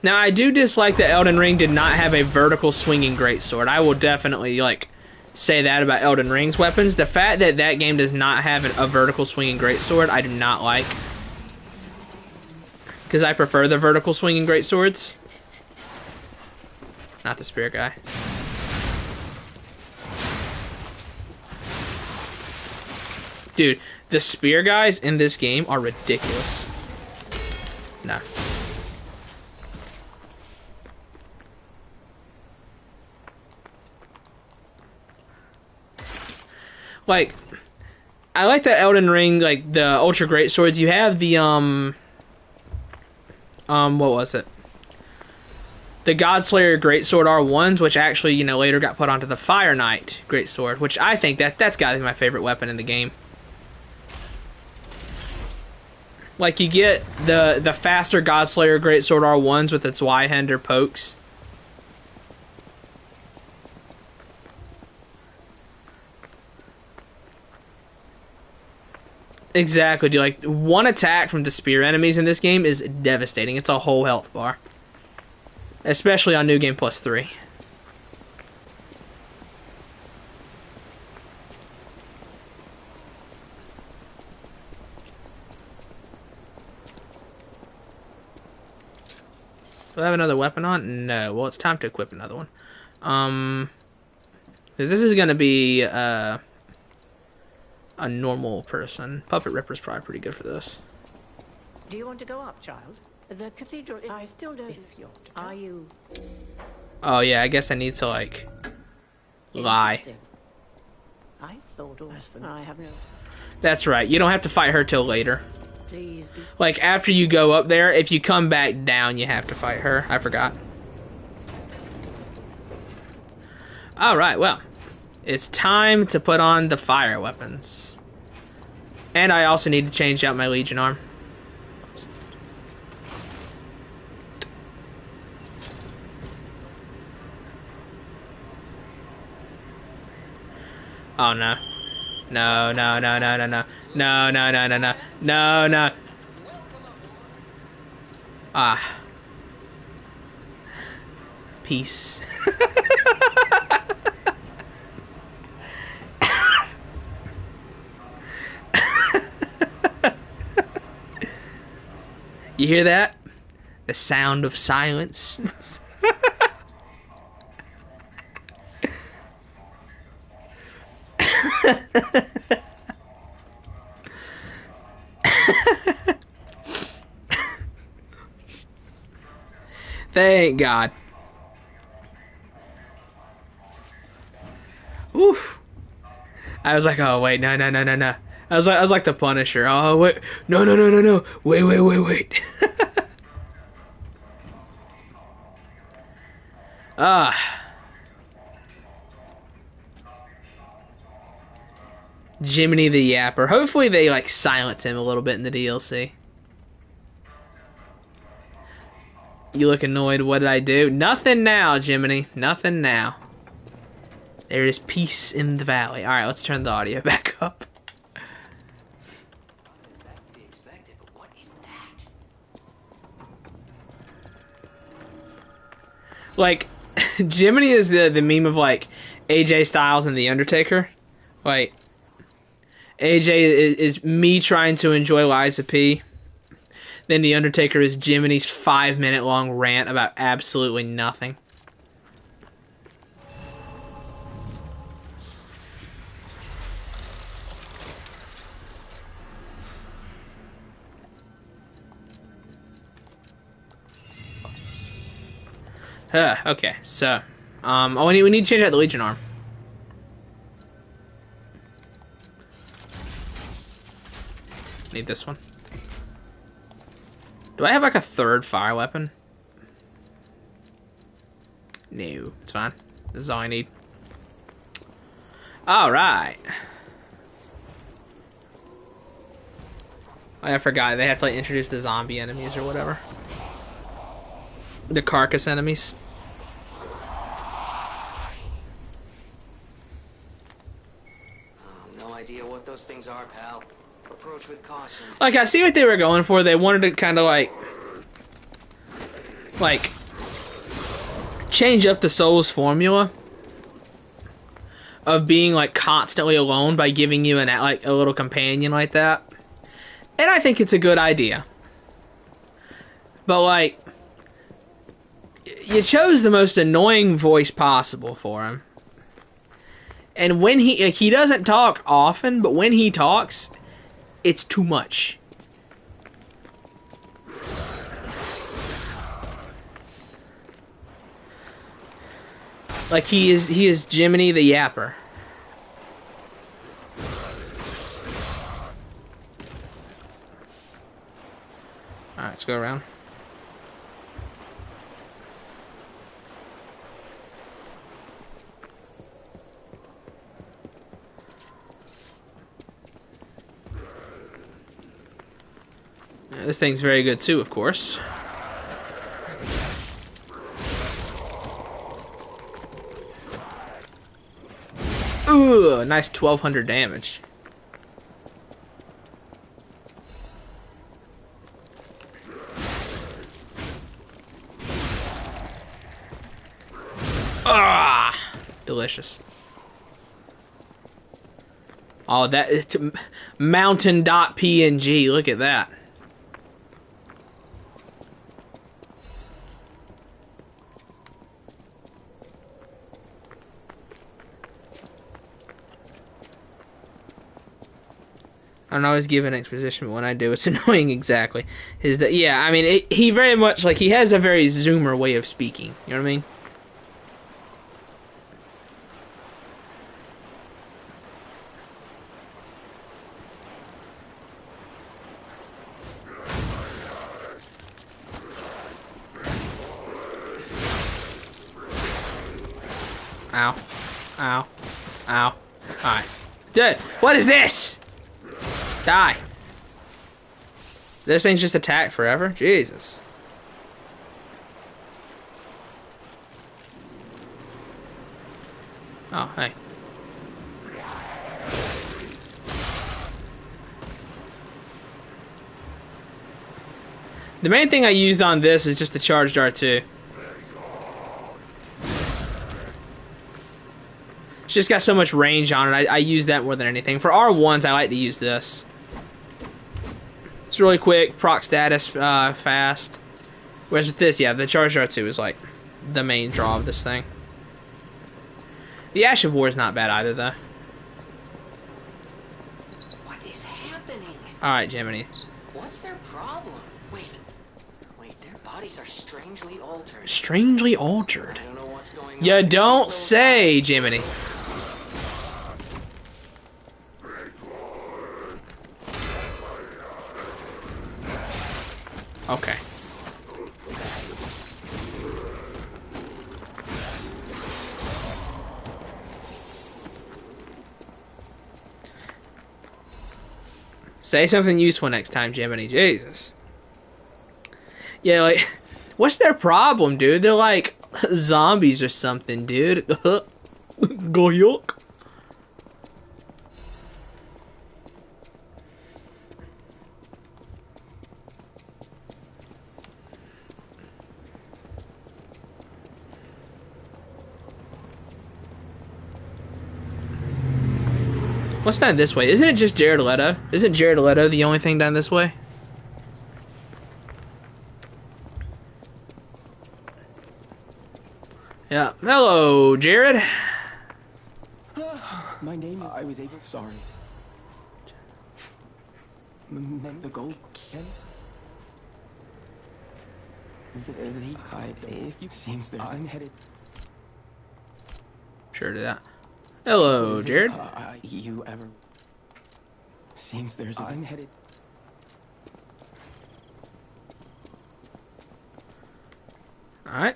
Now, I do dislike that Elden Ring did not have a vertical swinging greatsword. I will definitely, like, say that about Elden Ring's weapons. The fact that that game does not have a vertical swinging greatsword, I do not like. Because I prefer the vertical swinging greatswords. not the spear guy. Dude, the spear guys in this game are ridiculous. No. Like, I like the Elden Ring, like, the Ultra Great Swords. You have the, what was it? The Godslayer Greatsword R1s, which actually, you know, later got put onto the Fire Knight Greatsword, which I think that's gotta be my favorite weapon in the game. Like, you get the faster Godslayer Greatsword R1s with its Y-hander pokes. Exactly, dude. Like, one attack from the spear enemies in this game is devastating. It's a whole health bar. Especially on New Game Plus 3. Do I have another weapon on? No. Well, it's time to equip another one. 'Cause this is gonna be a normal person. Puppet Ripper's probably pretty good for this. Do you want to go up, child? The cathedral is... I still don't. If you're... Are you... Oh yeah, I guess I need to like lie. Interesting. I thought all... I have no... That's right. You don't have to fight her till later. Please be... Like after you go up there, if you come back down, you have to fight her. I forgot. All right, well, it's time to put on the fire weapons. And I also need to change out my Legion arm. Oh no. No, no, no, no, no, no. No, no, no, no, no. No, no. Ah. Peace. You hear that? The sound of silence. Thank God. Oof. I was like, oh wait, no, no, no, no, no. I was like the Punisher. Oh wait, no, no, no, no, no. Wait, wait, wait, wait. Ah. Jiminy the Yapper. Hopefully they like silence him a little bit in the DLC. You look annoyed. What did I do? Nothing now, Jiminy. Nothing now. There is peace in the valley. Alright, let's turn the audio back up. That's to be expected, but what is that? Like, Jiminy is the meme of like AJ Styles and The Undertaker. Like, AJ is me trying to enjoy Liza P. Then The Undertaker is Jiminy's 5-minute long rant about absolutely nothing. Okay, so, oh, we need to change out the Legion arm. Need this one. Do I have like a third fire weapon? No, it's fine. This is all I need. Alright. I forgot, they have to like introduce the zombie enemies or whatever. The carcass enemies. No idea what those things are, pal. Approach with caution. Like, I see what they were going for. They wanted to kind of like change up the Souls formula of being like constantly alone by giving you like a little companion like that. And I think it's a good idea. But like, you chose the most annoying voice possible for him. And when he doesn't talk often, but when he talks, it's too much. Like he is Jiminy the Yapper. Alright, let's go around. Yeah, this thing's very good too, of course. Ooh, nice 1200 damage. Ah, delicious. Oh, that is mountain.png. Look at that. I don't always give an exposition, but when I do, it's annoying. Exactly. Is that? Yeah, I mean, he very much like he has a very Zoomer way of speaking. You know what I mean? Ow. Ow. Ow. Alright. Dude, what is this? Die. This thing's just attacked forever? Jesus. Oh, hey. The main thing I used on this is just the charged R2. It's just got so much range on it. I use that more than anything. For R1s, I like to use this. It's really quick, proc status fast. Whereas with this, yeah, the charged R2 is like the main draw of this thing. The Ash of War is not bad either, though. What is happening? Alright, Jiminy. What's their problem? Wait, their bodies are strangely altered. Strangely altered? I don't know what's going on. You don't say, Jiminy. Okay. Say something useful next time, Jiminy. Jesus. Yeah, like, what's their problem, dude? They're like zombies or something, dude. Go yuck. What's down this way? Isn't it just Jared Leto? Isn't Jared Leto the only thing down this way? Yeah. Hello, Jared. My name is... I was able... Sorry. The gold can... If you... Seems there's... I'm headed... Sure do that. Hello, Jared. You ever... Seems there's... I'm headed... Alright.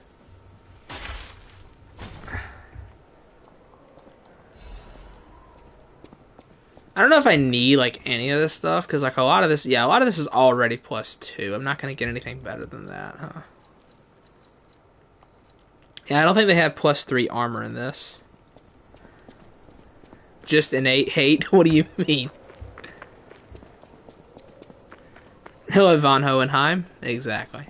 I don't know if I need, like, any of this stuff, because, like, a lot of this is already +2. I'm not going to get anything better than that, huh? Yeah, I don't think they have +3 armor in this. Just innate hate? What do you mean? Hello, Von Hohenheim. Exactly.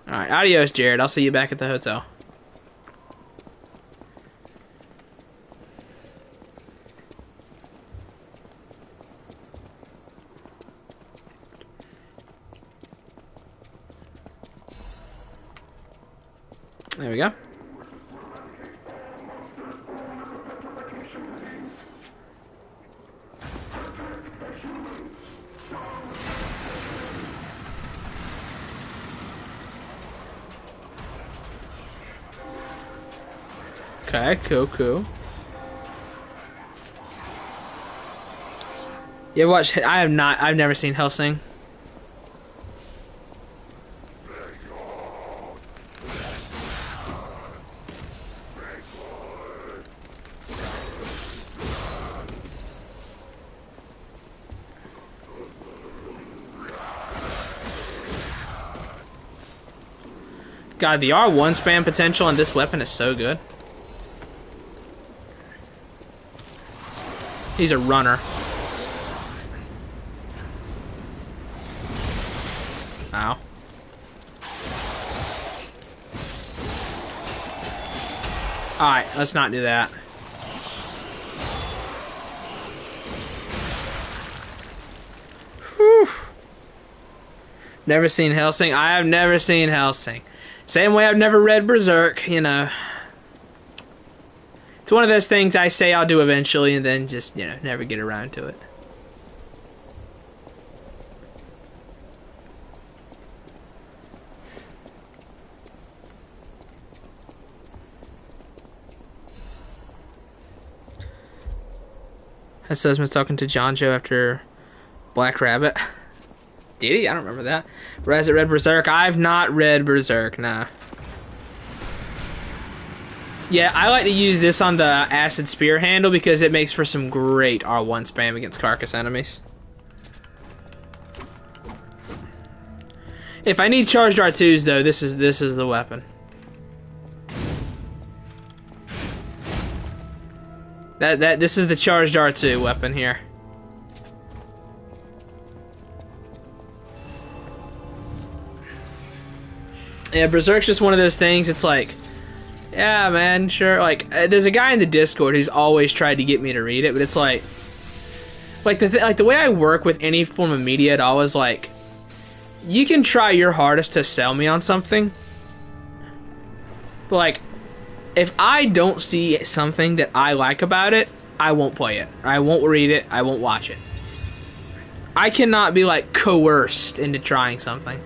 Alright, adios, Jared. I'll see you back at the hotel. There we go. Okay, cool. You ever watch? I have not. I've never seen Hellsing. God, the R1 spam potential on this weapon is so good. He's a runner. Ow. Alright, let's not do that. Whew. Never seen Hellsing. I have never seen Hellsing. Same way I've never read Berserk, you know. It's one of those things I say I'll do eventually and then just, you know, never get around to it. Sesman's talking to John Joe after Black Rabbit. Did he? I don't remember that. Has it read Berserk? I've not read Berserk, nah. Yeah, I like to use this on the Acid Spear handle because it makes for some great R1 spam against Carcass enemies. If I need charged R2s though, this is the weapon. This is the charged R2 weapon here. Yeah, Berserk's just one of those things. It's like, yeah, man, sure. Like, there's a guy in the Discord who's always tried to get me to read it, but it's like the way I work with any form of media at all is like, you can try your hardest to sell me on something, but like, if I don't see something that I like about it, I won't play it. I won't read it. I won't watch it. I cannot be like coerced into trying something.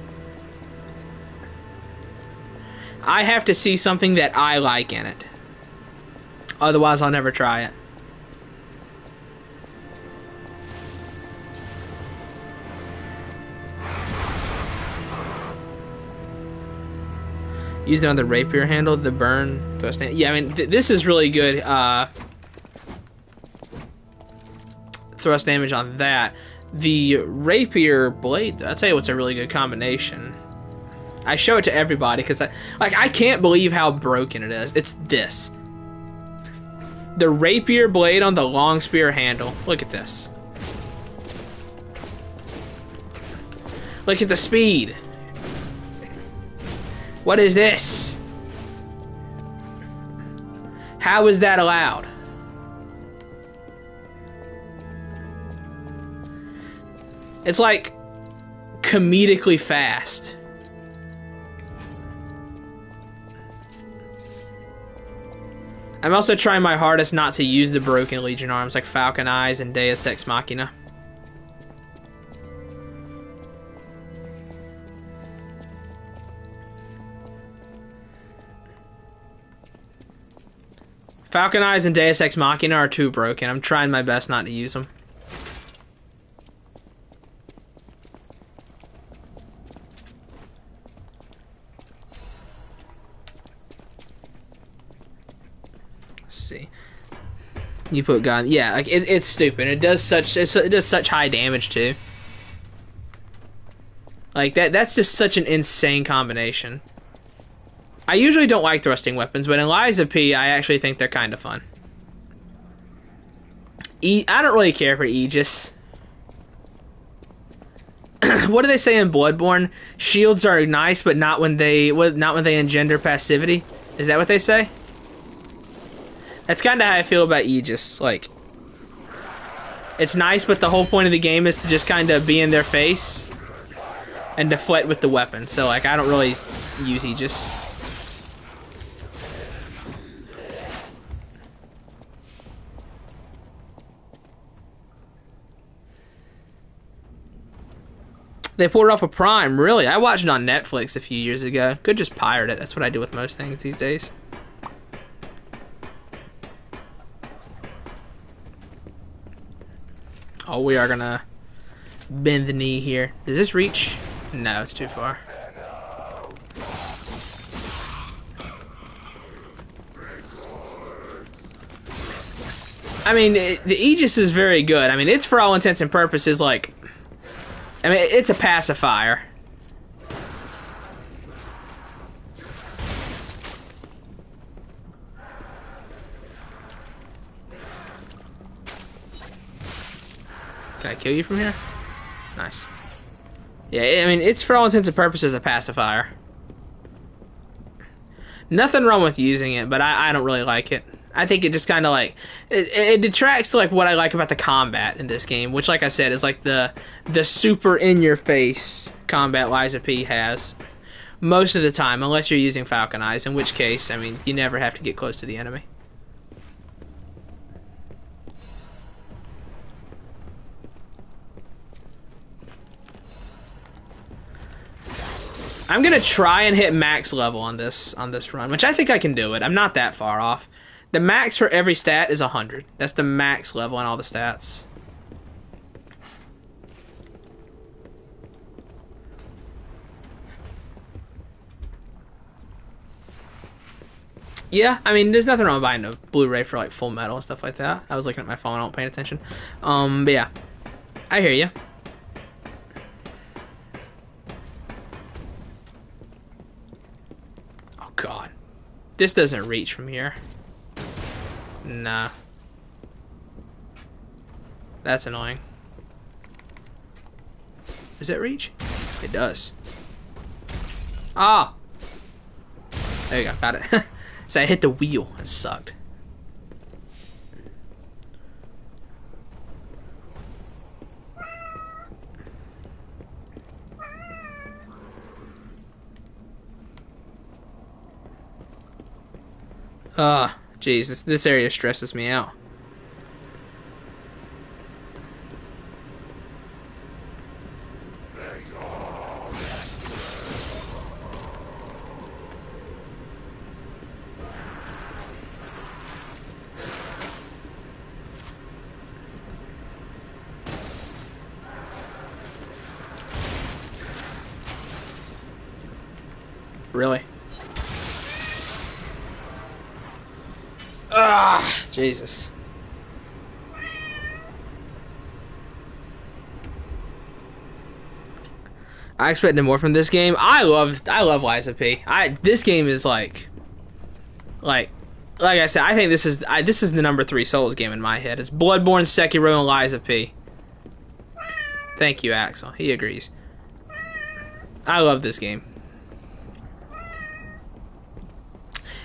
I have to see something that I like in it. Otherwise, I'll never try it. Used it on the rapier handle, the burn. Yeah, I mean, this is really good thrust damage on that. The rapier blade, I'll tell you what's a really good combination. I show it to everybody because I can't believe how broken it is. It's this. The rapier blade on the long spear handle. Look at this. Look at the speed. What is this? How is that allowed? It's like comedically fast. I'm also trying my hardest not to use the broken Legion arms like Falcon Eyes and Deus Ex Machina. Falcon Eyes and Deus Ex Machina are too broken. I'm trying my best not to use them. Let's see. You put gun. Yeah, like it's stupid. It does such high damage too. Like that's just such an insane combination. I usually don't like thrusting weapons, but in Lies of P, I actually think they're kind of fun. I don't really care for Aegis. What do they say in Bloodborne? Shields are nice, but not when they engender passivity. Is that what they say? That's kind of how I feel about Aegis. Like, it's nice, but the whole point of the game is to just kind of be in their face and deflect with the weapon. So, like, I don't really use Aegis. They pulled it off of Prime, really? I watched it on Netflix a few years ago. Could just pirate it. That's what I do with most things these days. Oh, we are gonna bend the knee here. Does this reach? No, it's too far. I mean, the Aegis is very good. I mean, it's for all intents and purposes like... I mean, it's a pacifier. Can I kill you from here? Nice. Yeah, I mean, it's for all intents and purposes a pacifier. Nothing wrong with using it, but I don't really like it. I think it just kind of like it detracts to like what I like about the combat in this game, which, like I said, is like the super in your face combat Liza P has most of the time, unless you're using Falcon Eyes, in which case, I mean, you never have to get close to the enemy. I'm gonna try and hit max level on this run, which I think I can do it. I'm not that far off. The max for every stat is 100. That's the max level on all the stats. Yeah, I mean, there's nothing wrong with buying a Blu-ray for like Full Metal and stuff like that. I was looking at my phone, I don't pay attention. But yeah, I hear you. Oh God, this doesn't reach from here. Nah. That's annoying. Does it reach? It does. Ah! There you go, got it. So I hit the wheel. It sucked. Ah. Jeez, this area stresses me out. Really? Ah, Jesus. I expected more from this game. I love Liza P. This game is like I said, I think this is the number 3 Souls game in my head. It's Bloodborne, Sekiro, and Liza P. Thank you, Axel. He agrees. I love this game.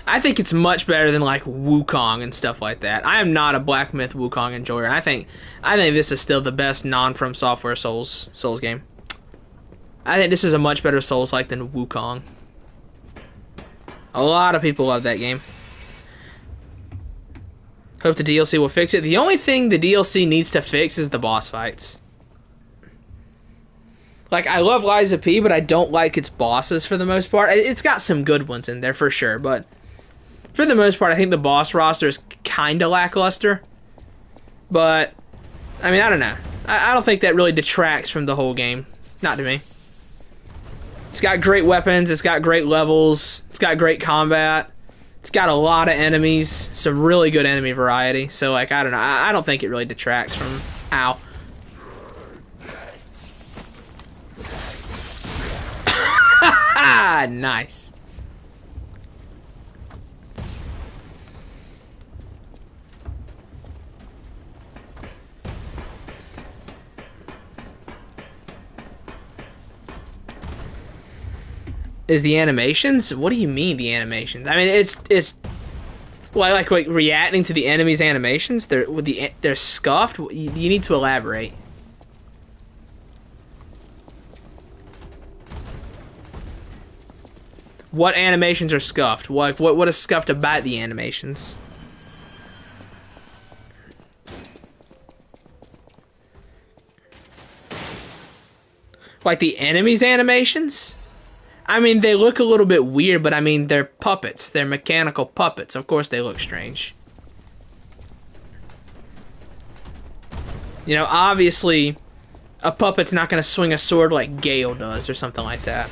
I think it's much better than like Wukong and stuff like that. I am not a Black Myth Wukong enjoyer. I think this is still the best non-From Software Souls game. I think this is a much better Souls-like than Wukong. A lot of people love that game. Hope the DLC will fix it. The only thing the DLC needs to fix is the boss fights. Like, I love Liza P, but I don't like its bosses for the most part. It's got some good ones in there for sure, but for the most part, I think the boss roster is kind of lackluster. But, I mean, I don't know. I don't think that really detracts from the whole game. Not to me. It's got great weapons, it's got great levels, it's got great combat, it's got a lot of enemies, some really good enemy variety. So, like, I don't know. I don't think it really detracts from... Ow. Nice. Is the animations? What do you mean the animations? I mean, it's well, like reacting to the enemy's animations. They're scuffed. You need to elaborate. What animations are scuffed? What is scuffed about the animations? Like the enemies' animations? I mean, they look a little bit weird, but I mean, they're puppets. They're mechanical puppets. Of course they look strange. You know, obviously, a puppet's not going to swing a sword like Gale does or something like that.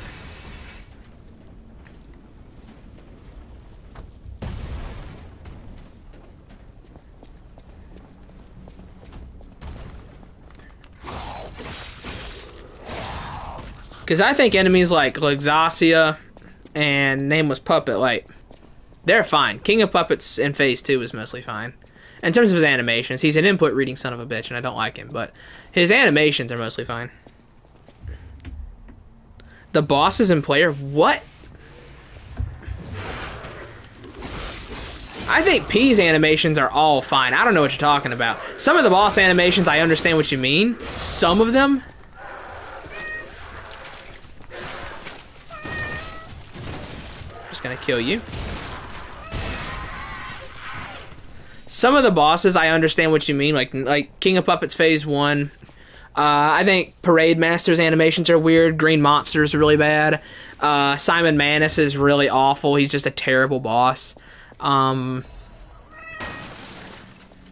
Because I think enemies like Luxasia and Nameless Puppet, like, they're fine. King of Puppets in Phase 2 is mostly fine. In terms of his animations, he's an input reading son of a bitch, and I don't like him, but his animations are mostly fine. The bosses in player, what? I think P's animations are all fine. I don't know what you're talking about. Some of the boss animations, I understand what you mean. Some of them... just gonna kill you. Some of the bosses, I understand what you mean, like King of Puppets Phase 1. I think Parade Master's animations are weird. Green Monster's really bad. Simon Manus is really awful. He's just a terrible boss. But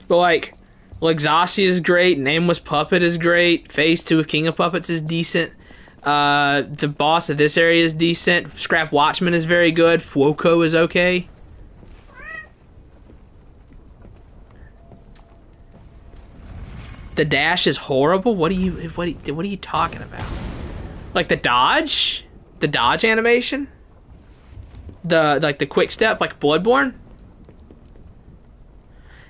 like, Luxasia is great. Nameless Puppet is great. Phase 2 of King of Puppets is decent. The boss of this area is decent. Scrap Watchman is very good. Fuoco is okay. The dash is horrible. What are you talking about? Like the dodge animation, the quick step, like Bloodborne.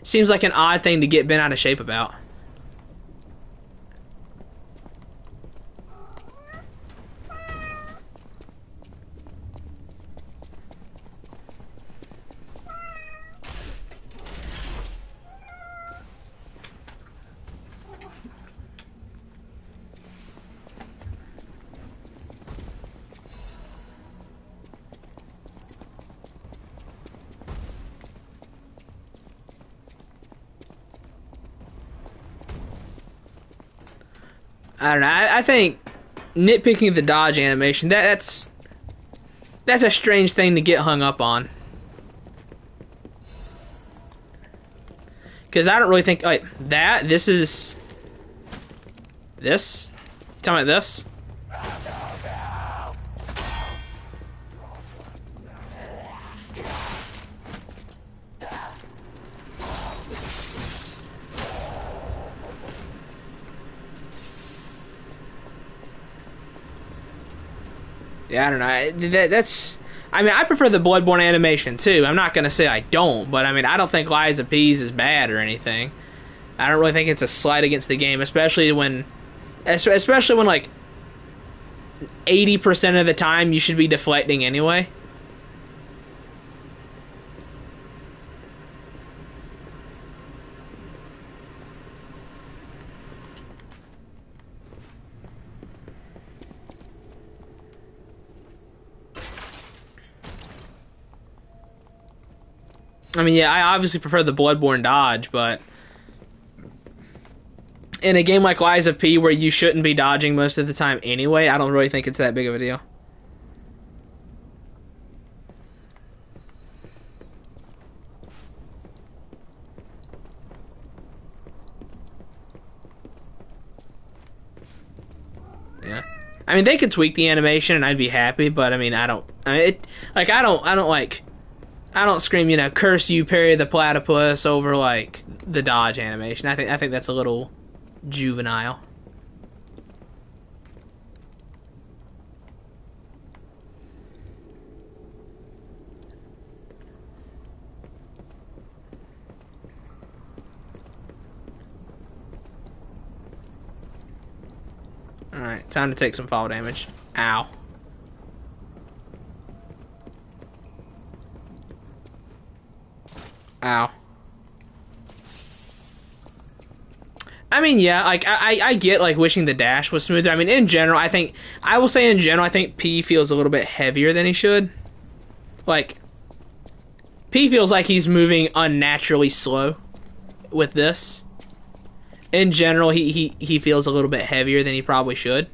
Seems like an odd thing to get bent out of shape about. I don't know. I think nitpicking the dodge animation, that's a strange thing to get hung up on. Because I don't really think like that. This is this. Tell me this. Yeah, I don't know. That's... I mean, I prefer the Bloodborne animation, too. I'm not going to say I don't, but I mean, I don't think Lies of P's is bad or anything. I don't really think it's a slight against the game, especially when, like, 80% of the time you should be deflecting anyway. I mean, yeah, I obviously prefer the Bloodborne dodge, but in a game like Lies of P where you shouldn't be dodging most of the time anyway, I don't really think it's that big of a deal. Yeah. I mean, they could tweak the animation and I'd be happy, but I mean, I don't scream, you know, curse you, Perry the Platypus over like the dodge animation. I think that's a little juvenile. Alright, time to take some fall damage. Ow. Ow. I mean, yeah, like, I get, like, wishing the dash was smoother. I mean, in general, I think P feels a little bit heavier than he should. Like, P feels like he's moving unnaturally slow with this. In general, he feels a little bit heavier than he probably should.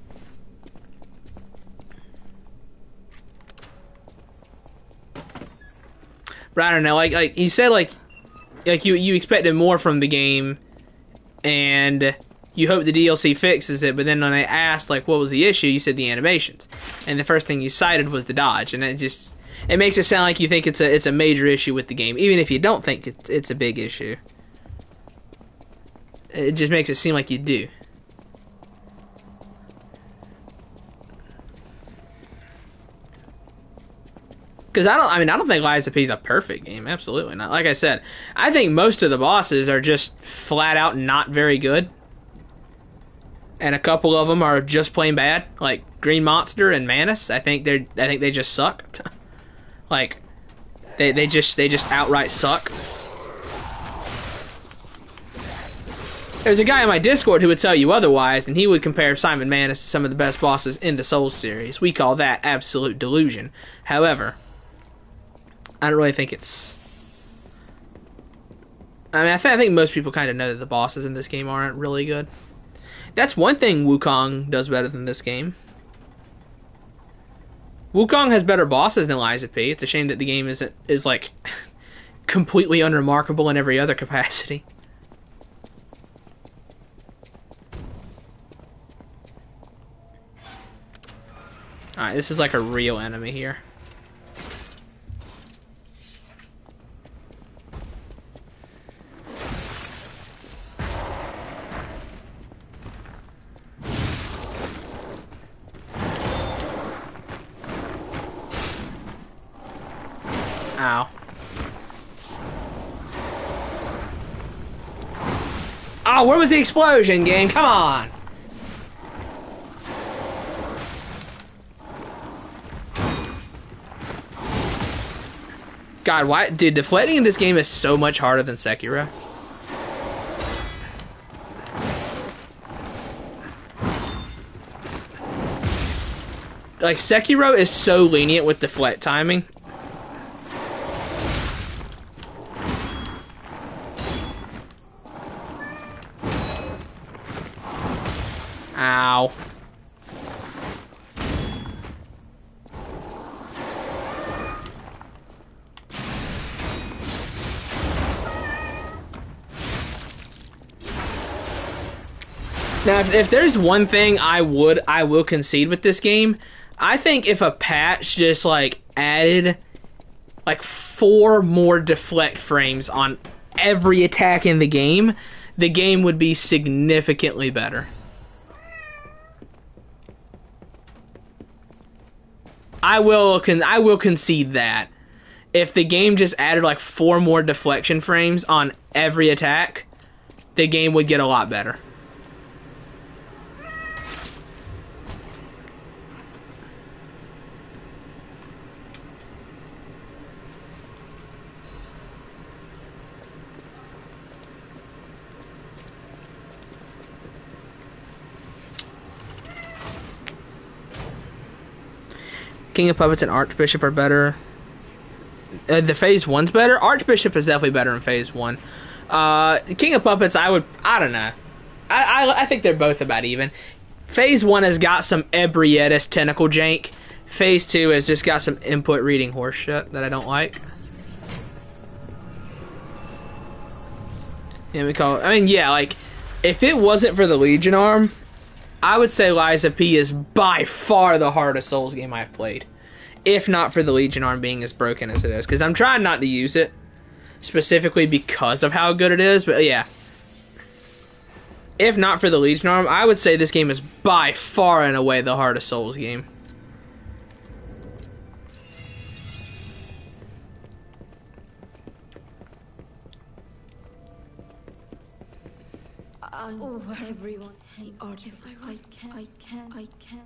But I don't know, like you said, like you expected more from the game, and you hope the DLC fixes it. But then when I asked like what was the issue, you said the animations, and the first thing you cited was the dodge, and it makes it sound like you think it's a major issue with the game, even if you don't think it's a big issue. It just makes it seem like you do. Because I don't think Lies of P is a perfect game. Absolutely not. Like I said, I think most of the bosses are just flat out not very good, and a couple of them are just plain bad. Like Green Monster and Manus, I think they just suck. Like they just outright suck. There's a guy in my Discord who would tell you otherwise, and he would compare Simon Manus to some of the best bosses in the Souls series. We call that absolute delusion. However, I don't really think it's... I mean, I think most people kind of know that the bosses in this game aren't really good. That's one thing Wukong does better than this game. Wukong has better bosses than Lies of P. It's a shame that the game is like completely unremarkable in every other capacity. Alright, this is like a real enemy here. Ow. Oh, where was the explosion, game? Come on! God, why? Dude, deflecting in this game is so much harder than Sekiro. Like, Sekiro is so lenient with deflect timing. Ow. Now, if there's one thing I will concede with this game, I think if a patch just like added like 4 more deflect frames on every attack in the game would be significantly better. I will concede that if the game just added like 4 more deflection frames on every attack, the game would get a lot better. King of Puppets and Archbishop are better. The Phase 1's better? Archbishop is definitely better in Phase 1. King of Puppets, I don't know. I think they're both about even. Phase 1 has got some Ebrietis tentacle jank. Phase 2 has just got some input reading horse shit that I don't like. Yeah, like, if it wasn't for the Legion arm, I would say Lies of P is by far the hardest Souls game I've played. If not for the Legion arm being as broken as it is. Because I'm trying not to use it. Specifically because of how good it is. But yeah. If not for the Legion arm, I would say this game is by far and away the hardest Souls game. Everyone, hey, Art, if I can.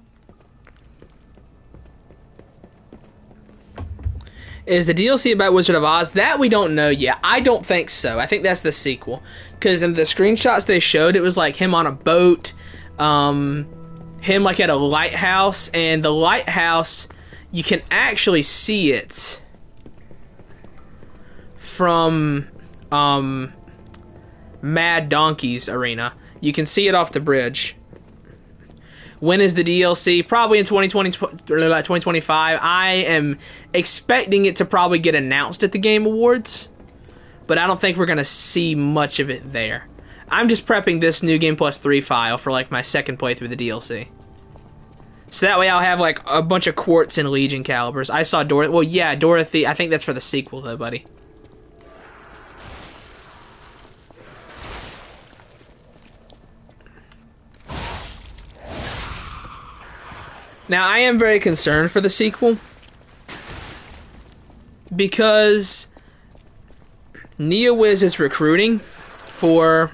Is the DLC about Wizard of Oz? That we don't know yet. I don't think so. I think that's the sequel. Because in the screenshots they showed, it was like him on a boat, him like at a lighthouse, and the lighthouse, you can actually see it from Mad Donkey's arena. You can see it off the bridge. When is the DLC? Probably in 2025. I am expecting it to probably get announced at the Game Awards, but I don't think we're going to see much of it there. I'm just prepping this new NG+3 file for like my second playthrough of the DLC. So that way I'll have like a bunch of quartz and Legion calibers. I saw Dorothy. Well, yeah, Dorothy. I think that's for the sequel though, buddy. Now, I am very concerned for the sequel because NeoWiz is recruiting for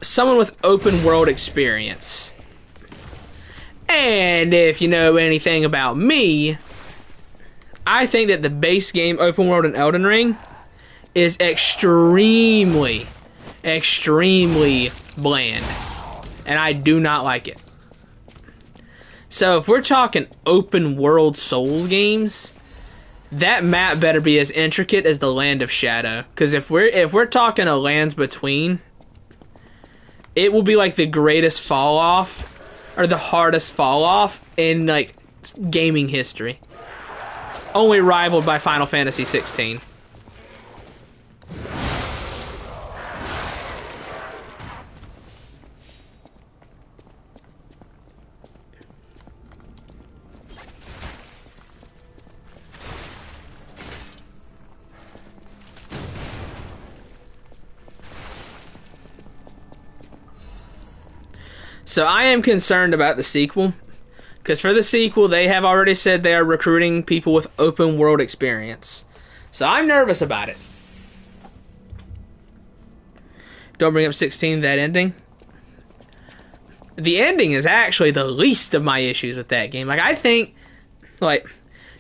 someone with open world experience. And if you know anything about me, I think that the base game open world in Elden Ring is extremely, extremely bland. And I do not like it. So if we're talking open world Souls games, that map better be as intricate as the Land of Shadow. Because if we're talking a Lands Between, it will be like the greatest fall off, or the hardest fall off in like gaming history. Only rivaled by Final Fantasy 16. So I am concerned about the sequel, because for the sequel, they have already said they are recruiting people with open world experience. So I'm nervous about it. Don't bring up 16, that ending. The ending is actually the least of my issues with that game. Like, I think, like,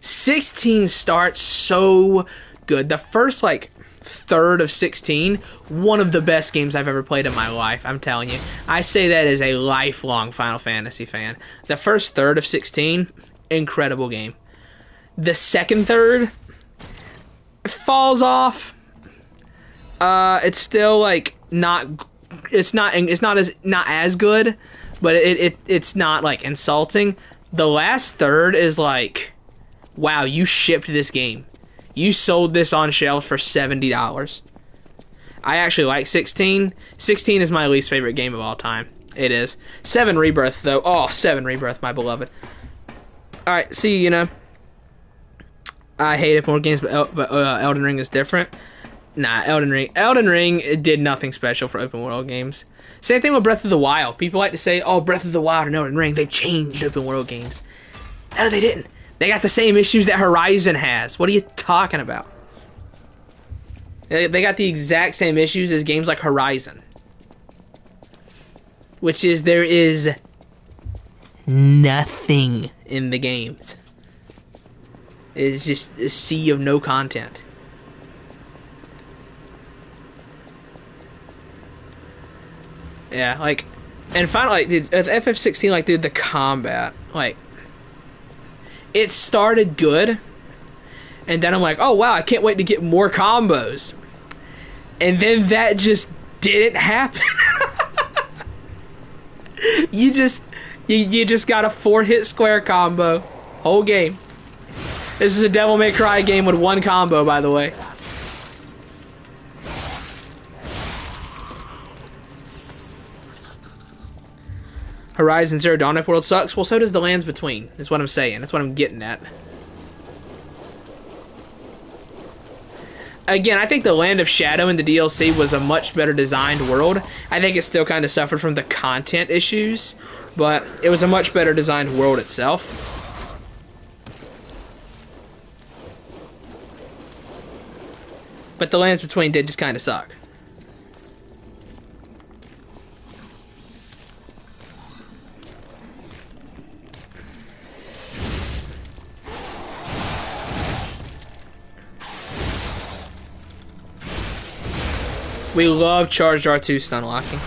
16 starts so good. The first, like, third of 16, one of the best games I've ever played in my life. I'm telling you, I say that as a lifelong Final Fantasy fan. The first third of 16, incredible game. The second third falls off. It's still like it's not as good, but it's not like insulting. The last third is like, wow, you shipped this game. You sold this on shelves for $70. I actually like 16. 16 is my least favorite game of all time. It is. 7 Rebirth, though. Oh, 7 Rebirth, my beloved. Alright, see, you know, I hate open world games, but Elden Ring is different. Nah, Elden Ring did nothing special for open world games. Same thing with Breath of the Wild. People like to say, oh, Breath of the Wild and Elden Ring, they changed open world games. No, they didn't. They got the same issues that Horizon has. What are you talking about? They got the exact same issues as games like Horizon. Which is, there is nothing in the games. It's just a sea of no content. Yeah, like, and finally, like, dude, at FF16, like, dude, the combat, like, it started good, and then I'm like, oh wow, I can't wait to get more combos. And then that just didn't happen. You just got a 4-hit square combo. Whole game. This is a Devil May Cry game with 1 combo, by the way. Horizon Zero Dawn open world sucks. Well, so does the Lands Between. That's what I'm saying. That's what I'm getting at. Again, I think the Land of Shadow in the DLC was a much better designed world. I think it still kind of suffered from the content issues, but it was a much better designed world itself. But the Lands Between did just kind of suck. We love charged R2 stun locking.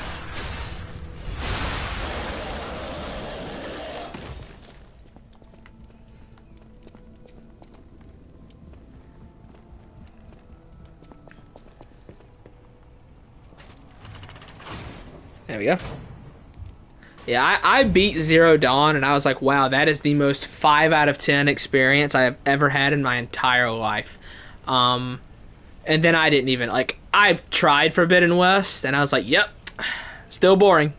There we go. Yeah, I beat Zero Dawn, and I was like, wow, that is the most 5 out of 10 experience I have ever had in my entire life. And then I didn't even, like, I tried Forbidden West, and I was like, yep, still boring.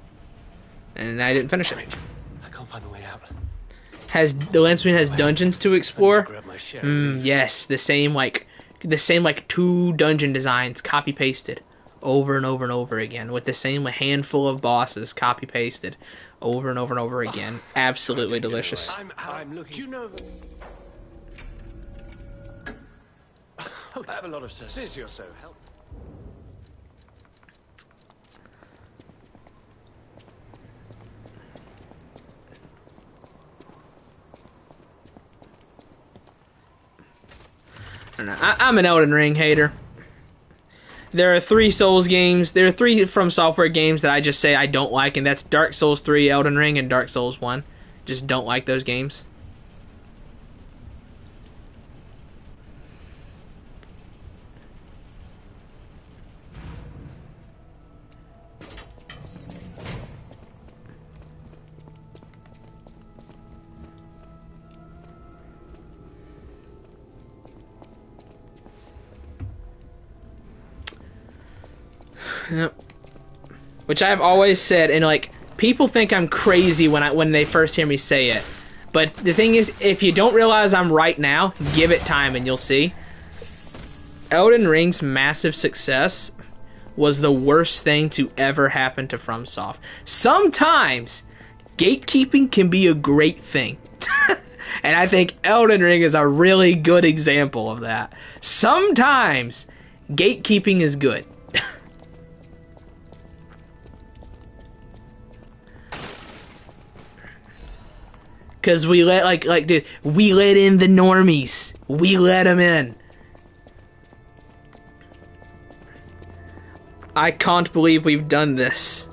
And I didn't finish it. I can't find the way out. The Lance Between has dungeons to explore. Grab my share. Yes, the same like 2 dungeon designs copy pasted over and over and over again with the same handful of bosses copy pasted over and over and over again. Absolutely delicious. I'm looking. Do you know? I have a lot of sense. You're so help. I don't know. I'm an Elden Ring hater. There are 3 Souls games. There are 3 From Software games that I just say I don't like, and that's Dark Souls 3, Elden Ring, and Dark Souls 1. Just don't like those games. Yep. Which I've always said, and like people think I'm crazy when they first hear me say it. But the thing is, if you don't realize I'm right now, give it time and you'll see. Elden Ring's massive success was the worst thing to ever happen to FromSoft. Sometimes gatekeeping can be a great thing. And I think Elden Ring is a really good example of that. Sometimes gatekeeping is good. Cause we let dude, we let in the normies. We let them in. I can't believe we've done this.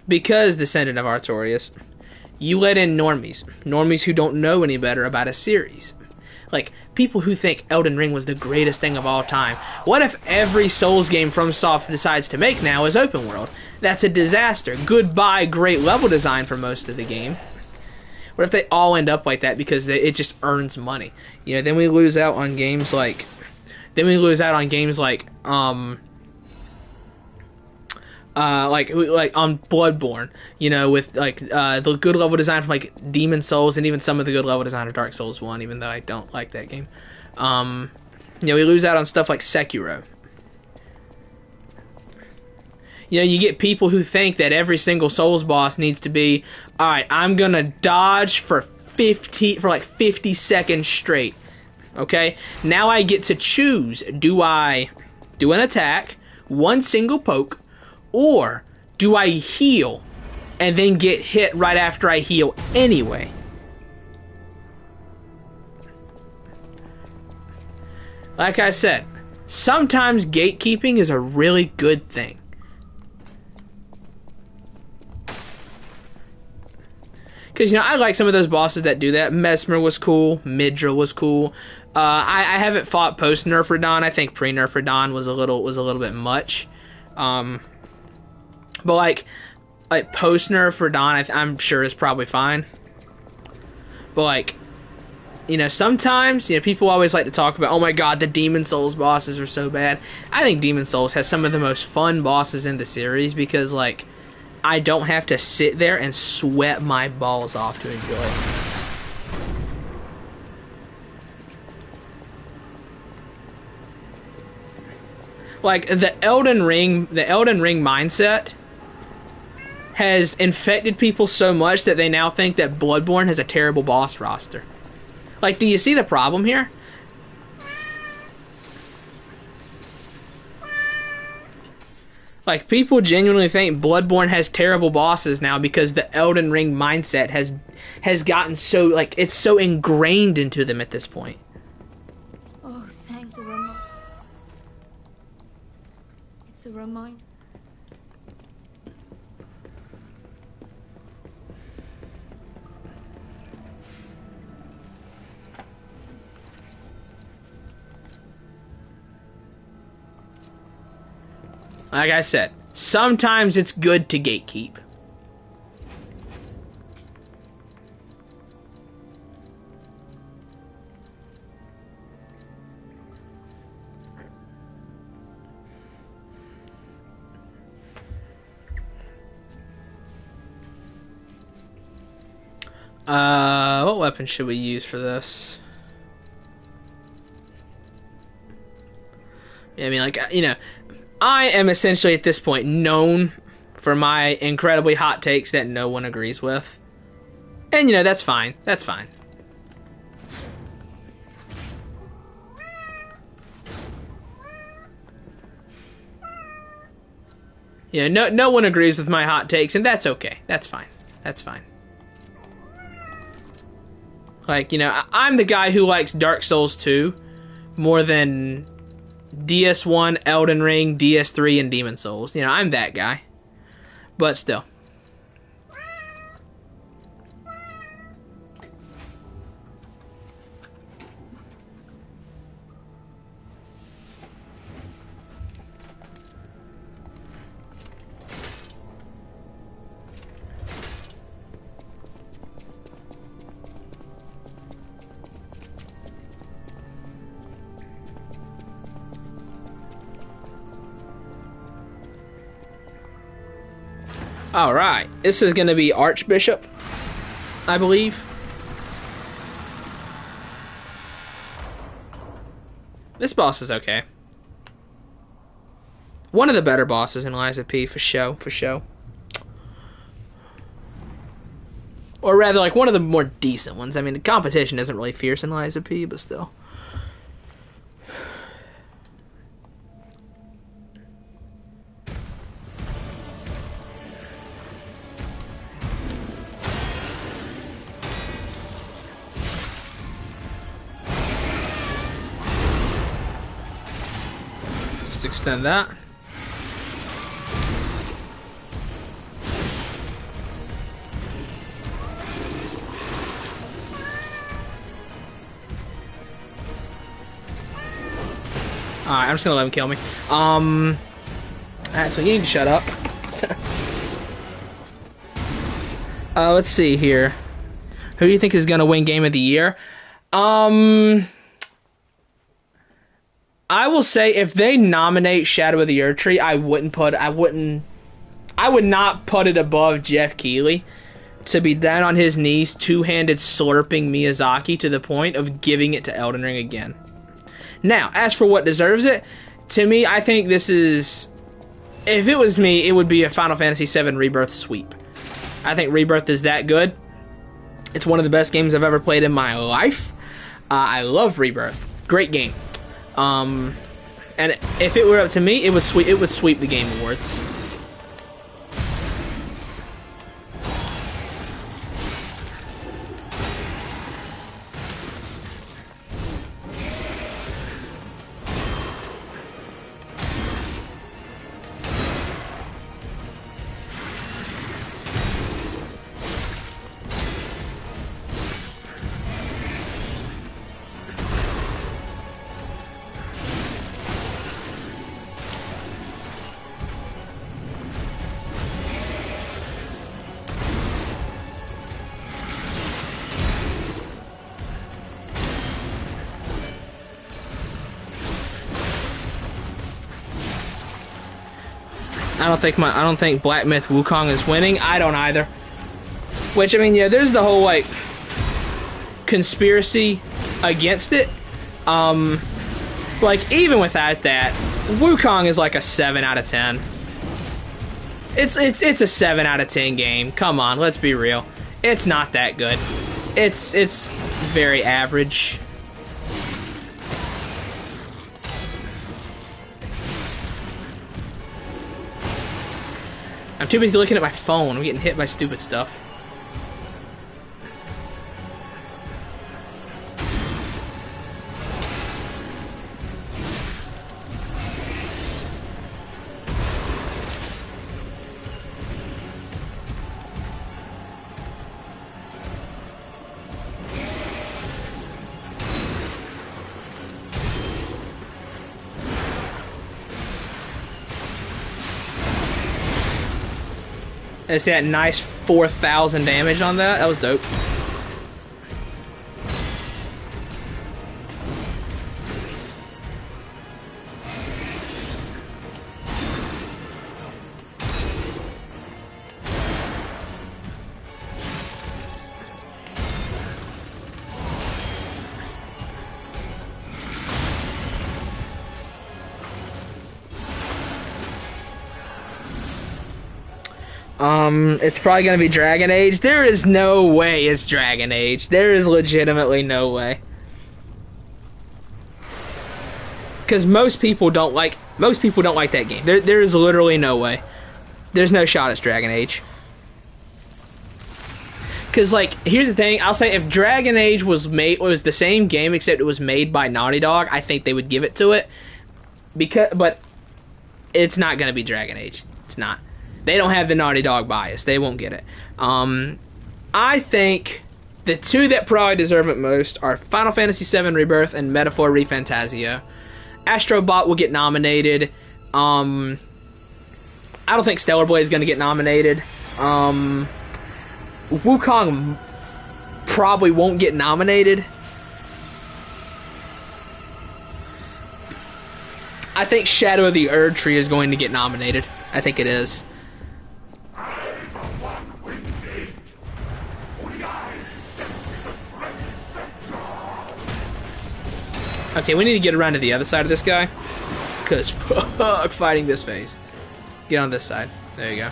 Because, Descendant of Artorias, you let in normies. Normies who don't know any better about a series. Like, people who think Elden Ring was the greatest thing of all time. What if every Souls game FromSoft decides to make now is open world? That's a disaster. Goodbye great level design for most of the game. What if they all end up like that because it just earns money? You know, then we lose out on games like... like on Bloodborne, you know, with like the good level design from like Demon Souls and even some of the good level design of Dark Souls 1, even though I don't like that game. You know, we lose out on stuff like Sekiro. You know, you get people who think that every single Souls boss needs to be, alright, I'm gonna dodge for 50 seconds straight. Okay? Now I get to choose, do I do an attack, one single poke, or do I heal and then get hit right after I heal anyway? Like I said, sometimes gatekeeping is a really good thing. Because, you know, I like some of those bosses that do that. Mesmer was cool. Midra was cool. I haven't fought post-Nerf Radon. I think pre-Nerf Radon was a little bit much. But like post-Nerf Radon, I'm sure is probably fine. But like, you know, sometimes, you know, people always like to talk about, oh my god, the Demon Souls bosses are so bad. I think Demon Souls has some of the most fun bosses in the series because, like, I don't have to sit there and sweat my balls off to enjoy it. Like, the Elden Ring mindset has infected people so much that they now think that Bloodborne has a terrible boss roster. Like, do you see the problem here? Like, people genuinely think Bloodborne has terrible bosses now because the Elden Ring mindset has gotten so, like, it's so ingrained into them at this point. Oh, thanks, Rama. It's a reminder. Like I said, sometimes it's good to gatekeep. What weapon should we use for this? I mean, like, you know, I am essentially at this point known for my incredibly hot takes that no one agrees with. And, you know, that's fine. That's fine. You know, no one agrees with my hot takes, and that's okay. That's fine. That's fine. Like, you know, I'm the guy who likes Dark Souls 2 more than DS1, Elden Ring, DS3, and Demon Souls. You know, I'm that guy. But still. Alright, this is going to be Archbishop, I believe. This boss is okay. One of the better bosses in Lies of P, for show, for show. Or rather, like, one of the more decent ones. I mean, the competition isn't really fierce in Lies of P, but still. Extend that. Alright, I'm just gonna let him kill me. Alright, so you need to shut up. Let's see here. Who do you think is gonna win Game of the Year? I will say if they nominate Shadow of the Erdtree, I would not put it above Jeff Keighley to be down on his knees, two-handed slurping Miyazaki to the point of giving it to Elden Ring again. Now, as for what deserves it, to me, I think this is, if it was me, it would be a Final Fantasy VII Rebirth sweep. I think Rebirth is that good. It's one of the best games I've ever played in my life. I love Rebirth. Great game. And if it were up to me, it would sweep the Game Awards. I don't think Black Myth Wukong is winning. I don't either. Which, I mean, yeah, there's the whole, like, conspiracy against it. Like, even without that, Wukong is like a 7 out of 10. It's a 7 out of 10 game. Come on, let's be real. It's not that good. It's very average. I'm too busy looking at my phone. I'm getting hit by stupid stuff. Let's see that nice 4,000 damage on that. That was dope. It's probably gonna be Dragon Age. There is no way it's Dragon Age. There is legitimately no way. Because most people don't like that game. There is literally no way. There's no shot it's Dragon Age. Because like, here's the thing. I'll say if Dragon Age was the same game except it was made by Naughty Dog, I think they would give it to it. But it's not gonna be Dragon Age. It's not. They don't have the Naughty Dog bias. They won't get it. I think the two that probably deserve it most are Final Fantasy VII Rebirth and Metaphor ReFantazio. Astro Bot will get nominated. I don't think Stellar Blade is going to get nominated. Wukong probably won't get nominated. I think Shadow of the Erd Tree is going to get nominated. I think it is. Okay, we need to get around to the other side of this guy. Because fuck fighting this phase. Get on this side. There you go.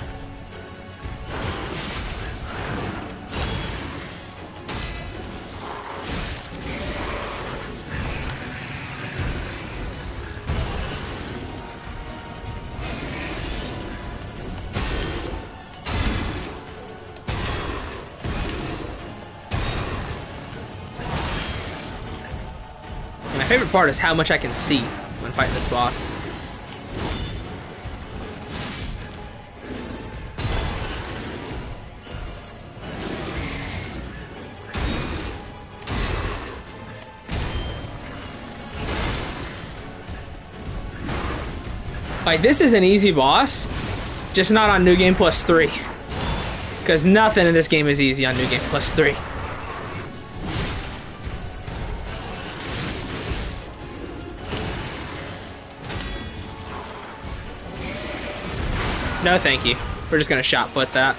My favorite part is how much I can see when fighting this boss. Like, this is an easy boss, just not on New Game Plus 3. Because nothing in this game is easy on New Game Plus 3. No, thank you. We're just gonna shot put that.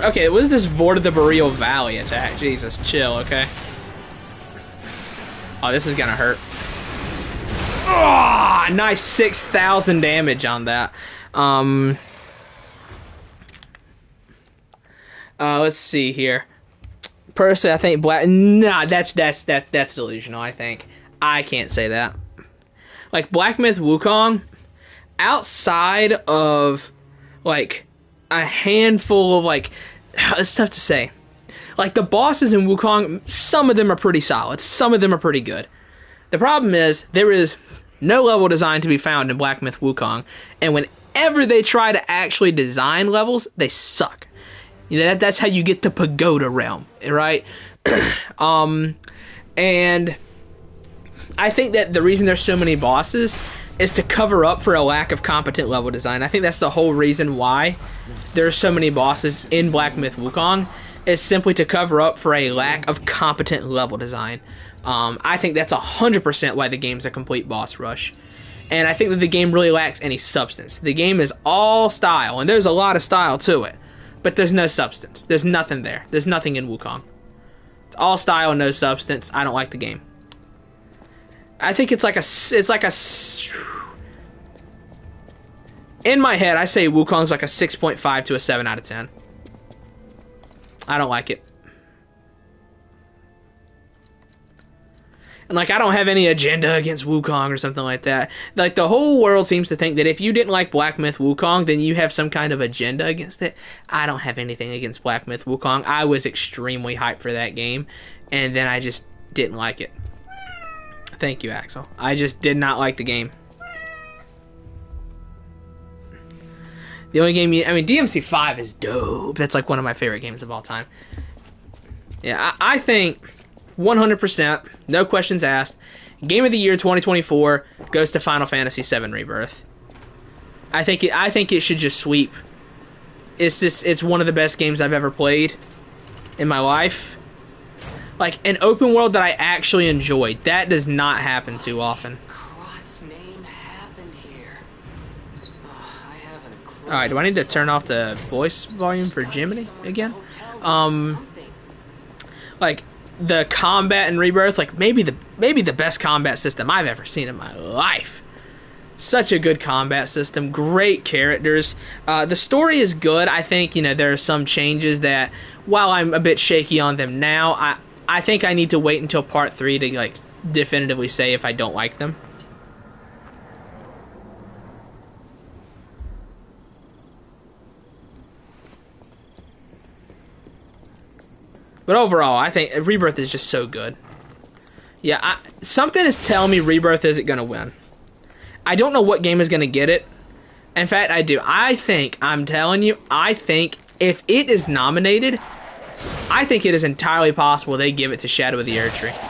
Okay, what is this Vord of the Boreal Valley attack? Jesus, chill, okay? Oh, this is gonna hurt. Oh, nice 6,000 damage on that. Let's see here. Personally, I think Black... Nah, that's delusional, I think. I can't say that. Like, Black Myth Wukong, outside of, like, a handful of, like, it's tough to say. Like, the bosses in Wukong, some of them are pretty solid. Some of them are pretty good. The problem is, there is no level design to be found in Black Myth Wukong. And whenever they try to actually design levels, they suck. You know, that's how you get the Pagoda Realm, right? And I think that the reason there's so many bosses is to cover up for a lack of competent level design. I think that's the whole reason why there's so many bosses in Black Myth Wukong, is simply to cover up for a lack of competent level design. I think that's 100% why the game's a complete boss rush. And I think that the game really lacks any substance. The game is all style, and there's a lot of style to it, but there's no substance. There's nothing there. There's nothing in Wukong. It's all style, no substance. I don't like the game. I think it's like a... In my head, I say Wukong's like a 6.5 to a 7 out of 10. I don't like it. And like, I don't have any agenda against Wukong or something like that. Like, the whole world seems to think that if you didn't like Black Myth Wukong, then you have some kind of agenda against it. I don't have anything against Black Myth Wukong. I was extremely hyped for that game, and then I just didn't like it. Thank you, Axel. I just did not like the game. The only game DMC5 is dope. That's like one of my favorite games of all time. Yeah, I think 100%, no questions asked, Game of the Year 2024 goes to Final Fantasy VII Rebirth. I think it should just sweep. It's one of the best games I've ever played in my life. Like, an open world that I actually enjoyed. That does not happen too often. Crot's name happened here. I haven't a clue. Alright, do I need to turn off the voice volume for Jiminy again? Like, the combat in Rebirth, like, maybe the best combat system I've ever seen in my life. Such a good combat system, great characters. The story is good. I think, there are some changes that, while I'm a bit shaky on them now, I think I need to wait until part 3 to, like, definitively say if I don't like them. But overall, I think Rebirth is just so good. Yeah, something is telling me Rebirth isn't going to win. I don't know what game is going to get it. In fact, I do. I'm telling you, I think if it is nominated, I think it is entirely possible they give it to Shadow of the Erdtree.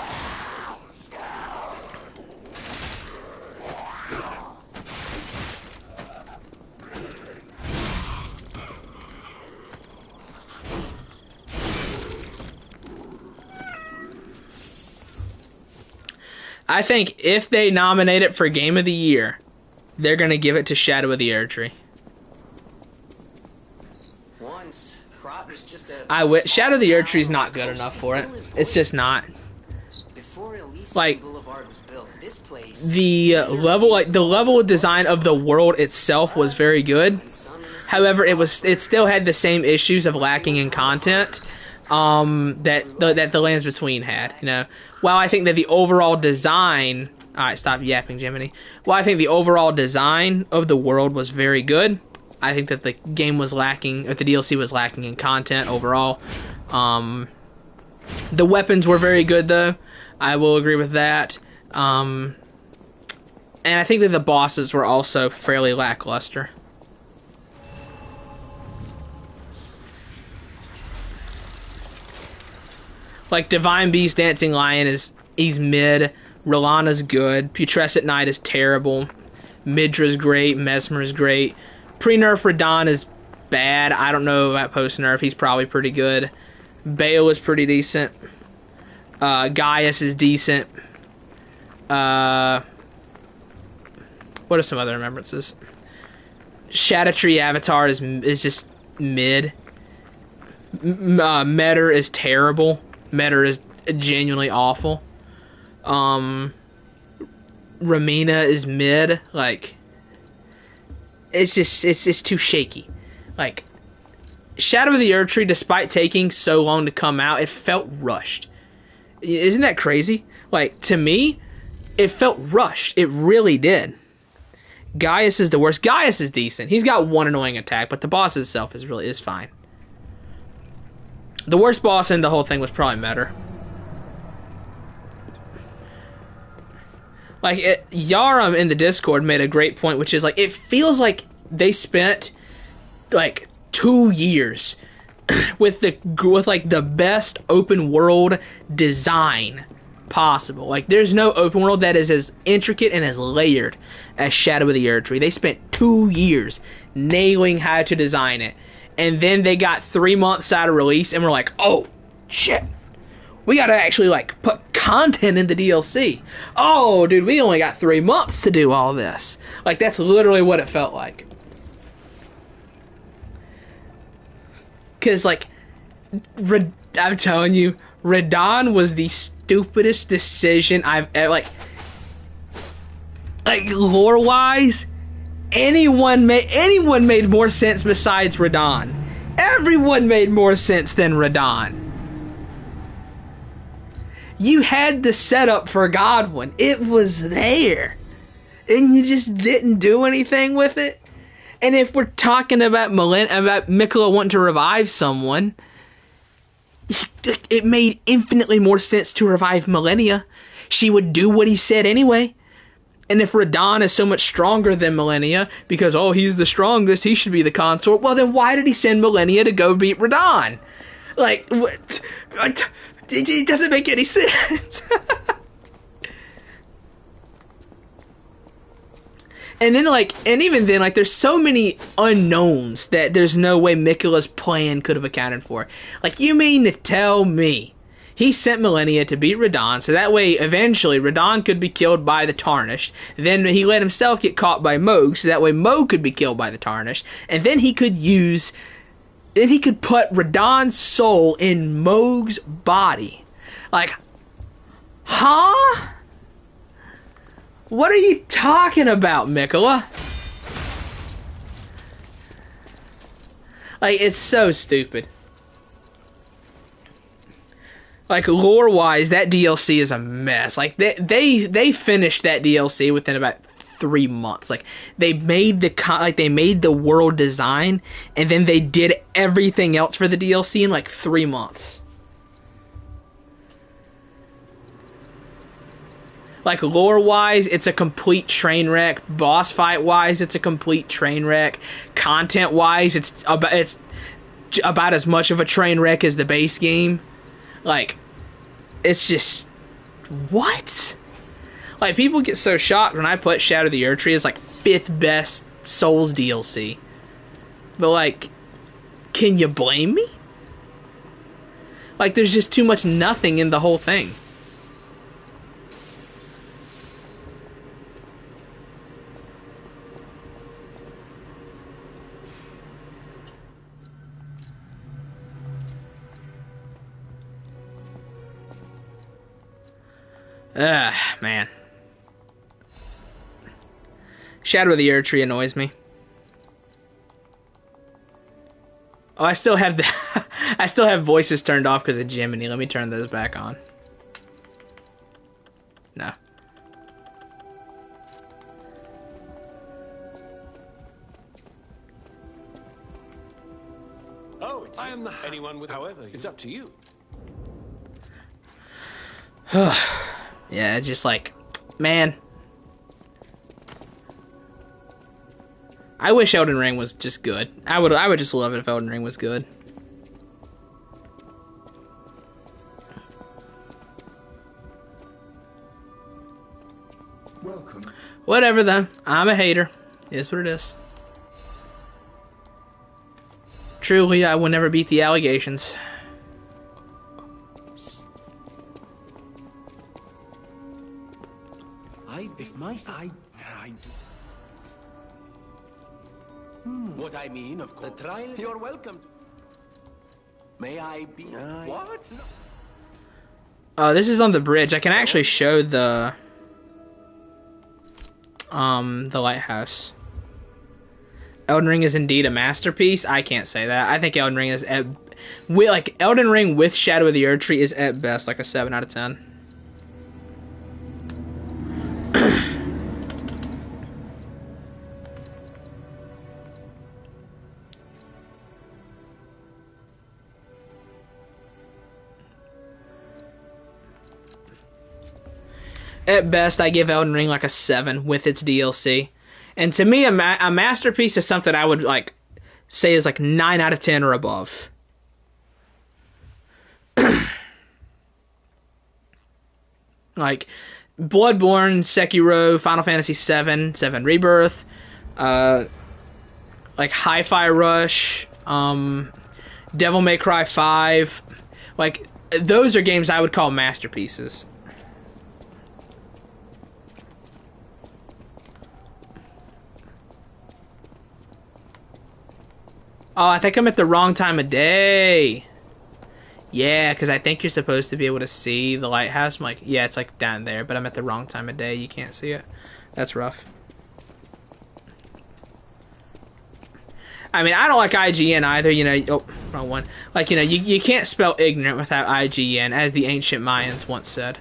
I think if they nominate it for Game of the Year, they're going to give it to Shadow of the Erdtree. Once, Crop was just a Shadow of the Erdtree is not good enough for it. It's just not. Before Elysian Like, Boulevard was built, this place, the level of design of the world itself was very good. However, it still had the same issues of lacking in content that the Lands Between had. While I think that the overall design, alright, stop yapping, Jiminy. While I think the overall design of the world was very good, I think that the game was lacking, or the DLC was lacking in content overall. The weapons were very good, though. I will agree with that. And I think that the bosses were also fairly lackluster. Like, Divine Beast Dancing Lion he's mid. Rolana's good. Putrescent Knight is terrible. Midra's great. Mesmer's great. Pre-nerf Radon is bad. I don't know about post-nerf. He's probably pretty good. Bale is pretty decent. Gaius is decent. What are some other remembrances? Shadow Tree Avatar is just mid. Metter is terrible. Metter is genuinely awful. Ramina is mid. Like, it's too shaky. Like, Shadow of the Erdtree, despite taking so long to come out, it felt rushed. Isn't that crazy? Like, to me, it felt rushed. It really did. Gaius is the worst. Gaius is decent. He's got one annoying attack, but the boss itself is fine. The worst boss in the whole thing was probably Metter. Like, Yaram in the Discord made a great point, which is, like, it feels like they spent, like, 2 years with the best open world design possible. Like, there's no open world that is as intricate and as layered as Shadow of the Erdtree. They spent 2 years nailing how to design it. And then they got 3 months out of release and were like, oh, shit. We gotta actually, like, put content in the DLC. Oh, dude, we only got 3 months to do all this. Like, that's literally what it felt like. Because, like, I'm telling you, Radon was the stupidest decision I've ever, like, lore-wise, anyone made more sense besides Radon. Everyone made more sense than Radon. You had the setup for Godwin. It was there. And you just didn't do anything with it. And if we're talking about Mikola wanting to revive someone, it made infinitely more sense to revive Millennia. She would do what he said anyway. And if Radon is so much stronger than Millennia, because, oh, he's the strongest, he should be the consort, well, then why did he send Millennia to go beat Radon? Like, what? It doesn't make any sense. And then, like, and even then, like, there's so many unknowns that there's no way Mikola's plan could have accounted for. Like, you mean to tell me he sent Millennia to beat Radon, so that way, eventually, Radon could be killed by the Tarnished. Then he let himself get caught by Moog, so that way Moog could be killed by the Tarnished. And then he could put Radon's soul in Moog's body. Like, huh? What are you talking about, Mikola? Like, it's so stupid. Like, lore-wise, that DLC is a mess. Like, they finished that DLC within about 3 months. Like, they made the world design, and then they did everything else for the DLC in like 3 months. Like, lore-wise, it's a complete train wreck. Boss fight-wise, it's a complete train wreck. Content-wise, it's about as much of a train wreck as the base game. Like, it's just... what? Like, people get so shocked when I put Shadow of the Erdtree as, like, 5th best Souls DLC. But, like, can you blame me? Like, there's just too much nothing in the whole thing. Man. Shadow of the Erdtree annoys me. Oh, I still have I still have voices turned off because of Jiminy. Let me turn those back on. No. Oh, I am the anyone with. However, it's up to you. Yeah, it's just like, man. I wish Elden Ring was just good. I would just love it if Elden Ring was good. Welcome. Whatever then. I'm a hater. It is what it is. Truly, I will never beat the allegations. What I mean, of course. The trial. You're welcome. May I be? What? This is on the bridge. I can actually show the lighthouse. Elden Ring is indeed a masterpiece. I can't say that. I think Elden Ring is Elden Ring with Shadow of the Erdtree is at best like a 7 out of 10. At best, I give Elden Ring like a 7 with its DLC. And to me, a masterpiece is something I would like say is like 9 out of 10 or above. Like Bloodborne, Sekiro, Final Fantasy VII, 7 Rebirth, like Hi-Fi Rush, Devil May Cry 5. Like, those are games I would call masterpieces. Oh, I think I'm at the wrong time of day. Yeah, because I think you're supposed to be able to see the lighthouse. I'm like, yeah, it's like down there, but I'm at the wrong time of day. You can't see it. That's rough. I mean, I don't like IGN either, you know. Oh, wrong one. Like, you know, you can't spell ignorant without IGN, as the ancient Mayans once said.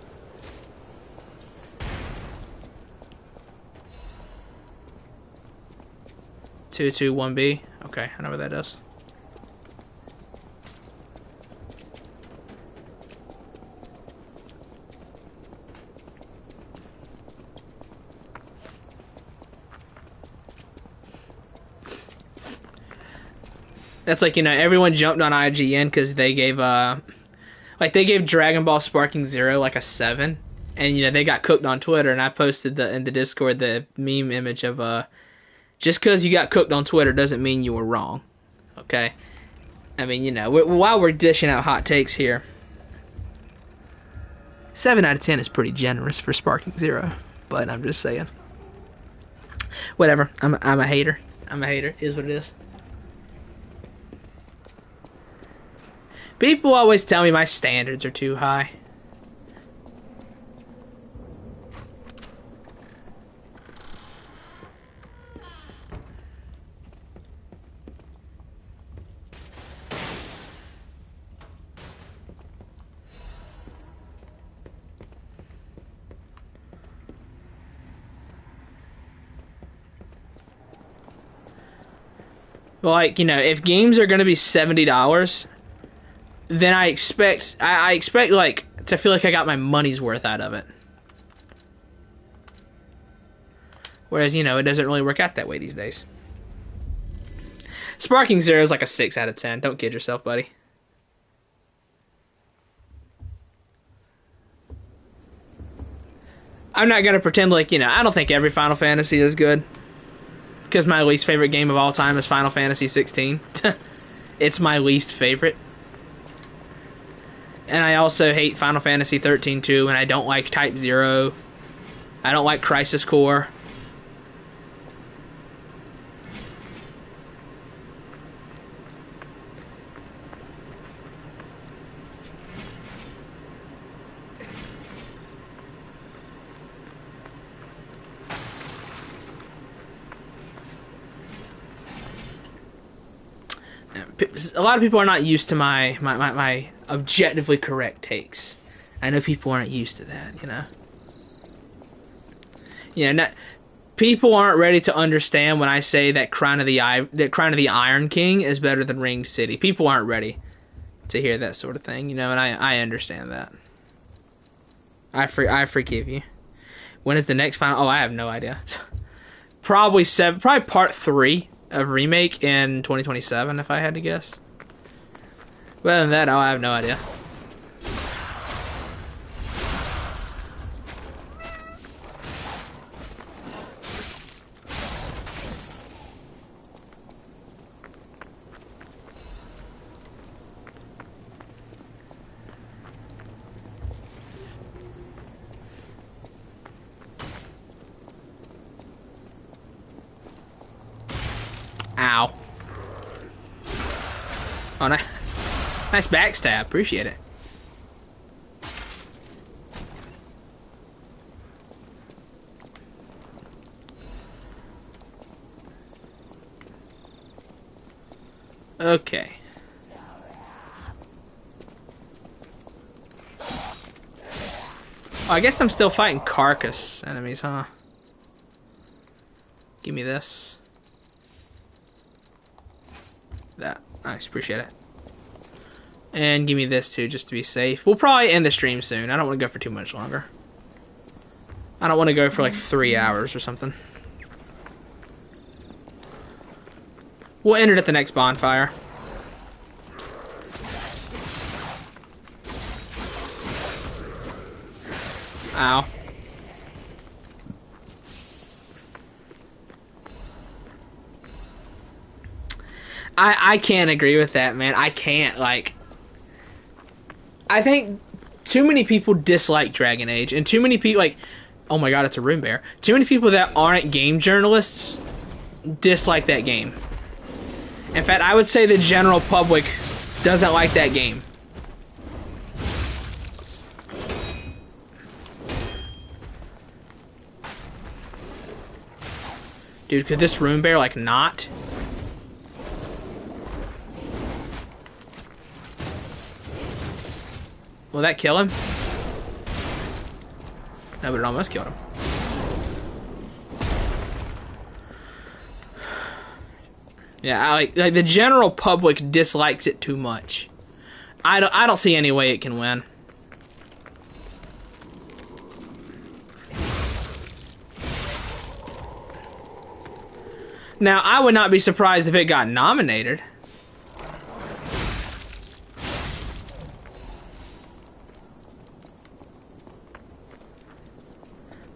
Two two one B. Okay, I know what that is. That's like, you know, everyone jumped on IGN because they gave they gave Dragon Ball Sparking Zero like a 7, and you know they got cooked on Twitter, and I posted in the Discord the meme image of just because you got cooked on Twitter doesn't mean you were wrong, okay? I mean, you know, while we're dishing out hot takes here, 7 out of 10 is pretty generous for Sparking Zero, but I'm just saying. Whatever, I'm a hater. I'm a hater. Is what it is. People always tell me my standards are too high. Like, you know, if games are going to be $70, then I expect like to feel like I got my money's worth out of it. Whereas, you know, it doesn't really work out that way these days. Sparking Zero is like a 6 out of 10. Don't kid yourself, buddy. I'm not gonna pretend like, you know, I don't think every Final Fantasy is good. Because my least favorite game of all time is Final Fantasy 16. It's my least favorite. And I also hate Final Fantasy 13 too, and I don't like Type 0. I don't like Crisis Core. A lot of people are not used to my objectively correct takes. I know people aren't used to that, you know. You know, people aren't ready to understand when I say that Crown of the Iron King is better than Ring City. People aren't ready to hear that sort of thing, you know, and I understand that. I forgive you. When is the next final? Oh, I have no idea. Probably part 3 of Remake in 2027, if I had to guess. But other than that, I have no idea. Ow. Oh, nice backstab. Appreciate it. Okay. Oh, I guess I'm still fighting Carcass enemies, huh? Give me this. That. Nice, appreciate it. And give me this too, just to be safe. We'll probably end the stream soon. I don't want to go for too much longer. I don't want to go for like 3 hours or something. We'll end it at the next bonfire. Ow. I can't agree with that, man. I can't, like... I think too many people dislike Dragon Age, and too many people, like... Oh my god, it's a rune bear. Too many people that aren't game journalists dislike that game. In fact, I would say the general public doesn't like that game. Dude, could this rune bear, like, not? Will that kill him? No, but it almost killed him. Yeah, like the general public dislikes it too much. I don't see any way it can win. Now, I would not be surprised if it got nominated.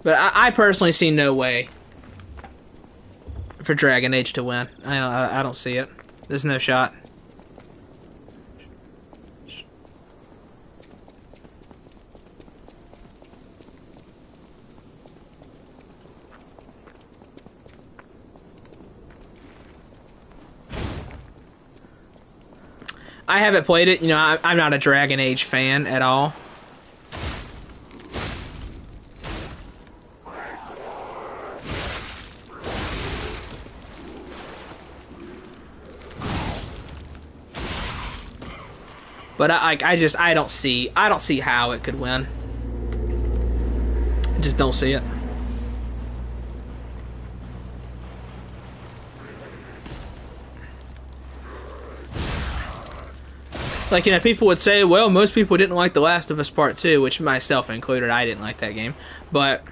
But I personally see no way for Dragon Age to win. I don't see it. There's no shot. I haven't played it. You know, I'm not a Dragon Age fan at all. But I don't see how it could win. I just don't see it. Like, you know, people would say, well, most people didn't like The Last of Us Part 2, which myself included. I didn't like that game. But,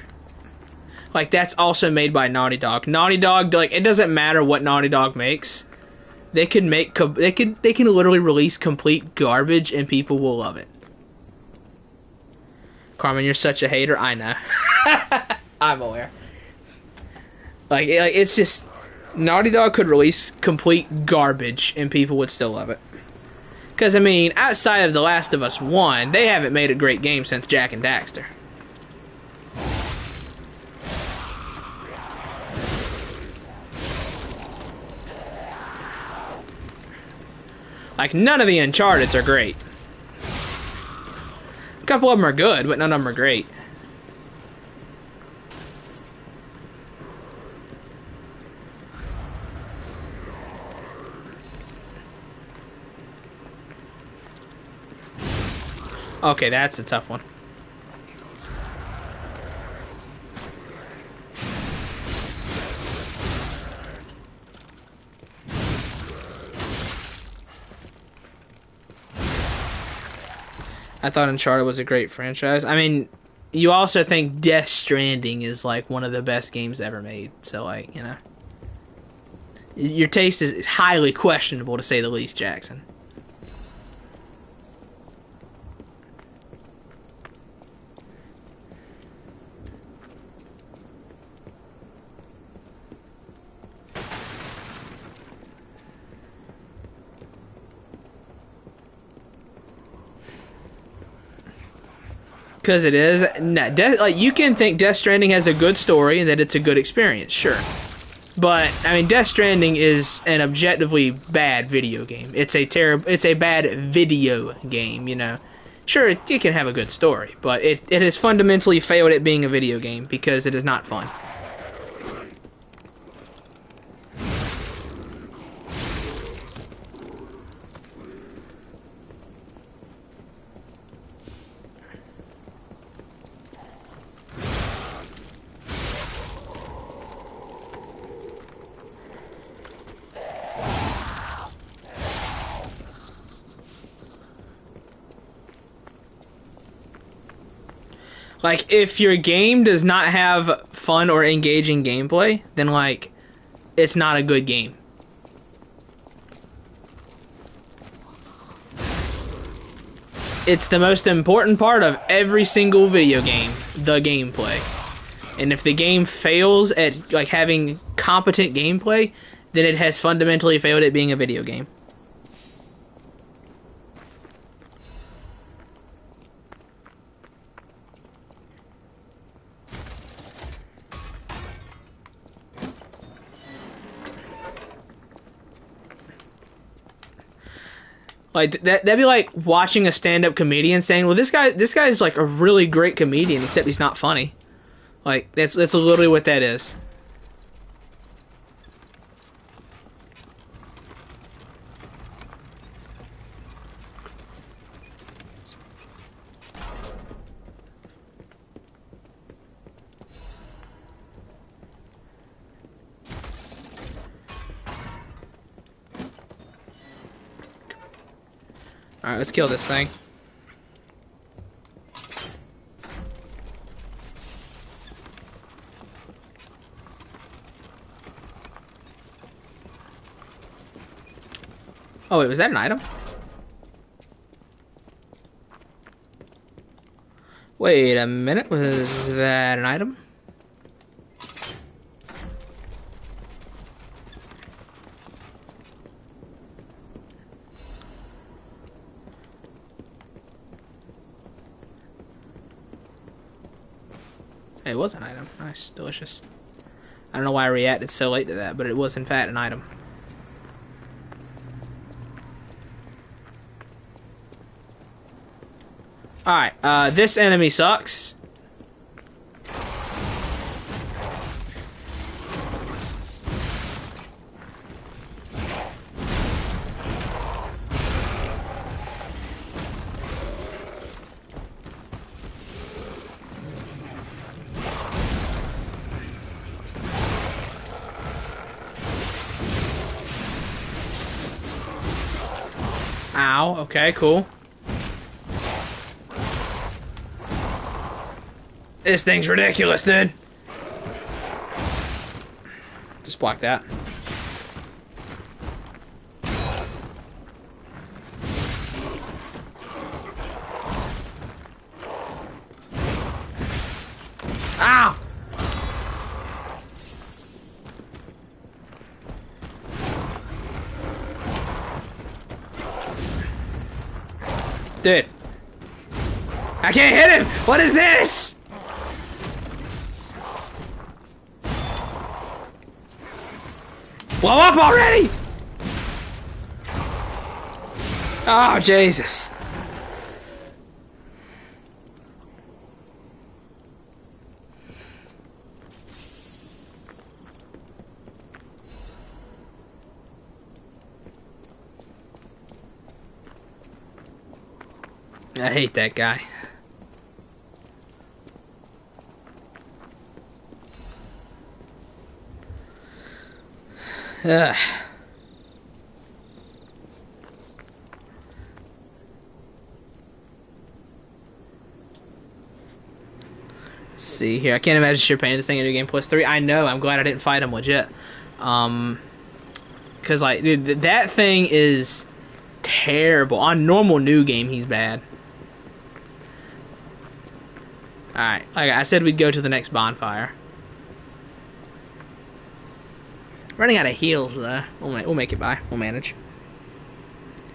like, that's also made by Naughty Dog. Naughty Dog, like, it doesn't matter what Naughty Dog makes. They can literally release complete garbage and people will love it. Carmen, you're such a hater. I know. I'm aware. Like, it's just, Naughty Dog could release complete garbage and people would still love it. Because, I mean, outside of The Last of Us 1, they haven't made a great game since Jak and Daxter. Like, none of the Uncharted's are great. A couple of them are good, but none of them are great. Okay, that's a tough one. I thought Uncharted was a great franchise. I mean, you also think Death Stranding is like one of the best games ever made. So, like, you know, your taste is highly questionable to say the least, Jackson. Because it is. No, like, you can think Death Stranding has a good story and that it's a good experience, sure. But, I mean, Death Stranding is an objectively bad video game. It's a bad video game, you know. Sure, it can have a good story, but it has fundamentally failed at being a video game because it is not fun. Like, if your game does not have fun or engaging gameplay, then, like, it's not a good game. It's the most important part of every single video game, the gameplay. And if the game fails at, like, having competent gameplay, then it has fundamentally failed at being a video game. Like, that'd be like watching a stand-up comedian saying, well, this guy's like a really great comedian, except he's not funny. Like, that's literally what that is. Alright, let's kill this thing. Oh wait, was that an item? Wait a minute, was that an item? It was an item. Nice, delicious. I don't know why I reacted so late to that, but it was in fact an item. Alright, this enemy sucks. Ow, okay, cool. This thing's ridiculous, dude. Just block that. Ow! Dude. I can't hit him! What is this? Blow up already! Oh, Jesus. I hate that guy. Ugh. Let's see here. I can't imagine you're paying this thing into NG+3. I know. I'm glad I didn't fight him legit. Because like, dude, that thing is terrible. On normal new game, he's bad. Alright, like I said, we'd go to the next bonfire. Running out of heals, though. We'll make it by. We'll manage.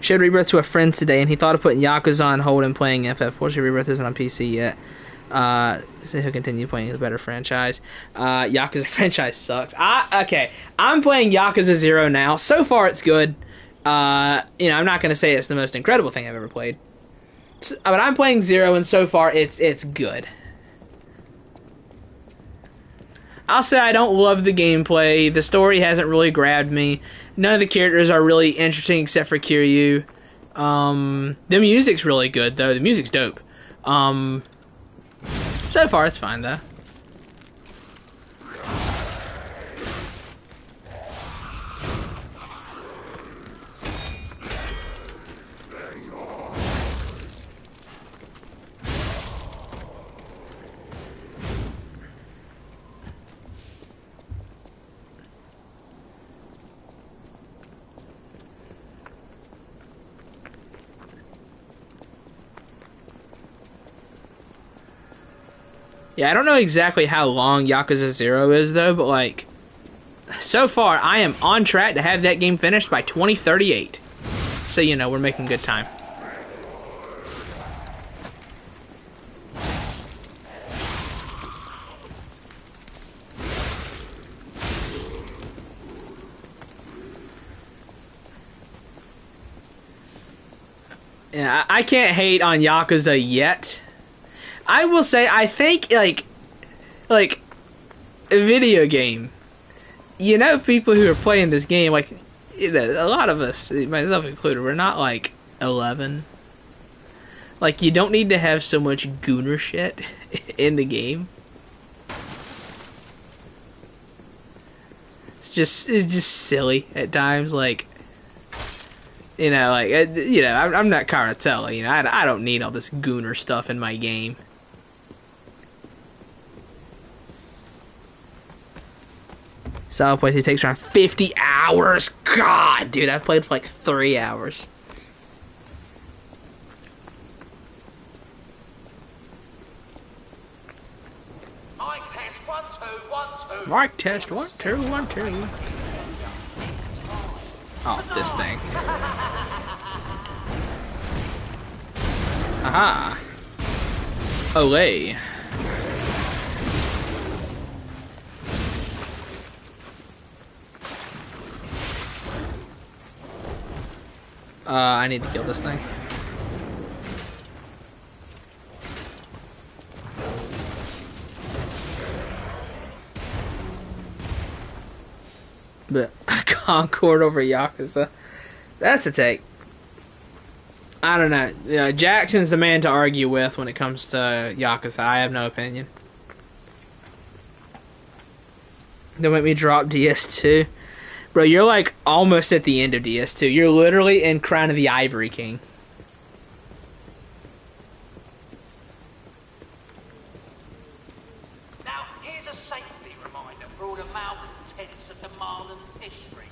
Showed Rebirth to a friend today, and he thought of putting Yakuza on hold and playing FF. Fortunately, Rebirth isn't on PC yet. So he'll continue playing the better franchise. Yakuza franchise sucks. Okay, I'm playing Yakuza 0 now. So far, it's good. I'm not going to say it's the most incredible thing I've ever played. But I'm playing 0, and so far, it's good. I'll say I don't love the gameplay. The story hasn't really grabbed me. None of the characters are really interesting except for Kiryu. The music's really good, though. The music's dope. So far, it's fine, though. Yeah, I don't know exactly how long Yakuza 0 is, though, but, like, so far, I am on track to have that game finished by 2038. So, we're making good time. Yeah, I can't hate on Yakuza yet. I will say, I think, like, a video game, people who are playing this game, like, a lot of us, myself included, we're not, like, 11. Like, you don't need to have so much gooner shit in the game. It's just silly at times, like, You know, like, I'm not Karatella, you know, I don't need all this gooner stuff in my game. Solid playthrough takes around 50 hours. God, dude, I've played for like 3 hours. Mic test 1 2 1 2. Mic test 1 2 1 2. Oh, this thing. Aha. Olay. I need to kill this thing. But Concord over Yakuza, that's a take. I don't know. Jackson's the man to argue with when it comes to Yakuza. I have no opinion. Don't make me drop DS2. Bro, you're like almost at the end of DS2. You're literally in Crown of the Ivory King. Now, here's a safety reminder for all the malcontents of the Marlon district.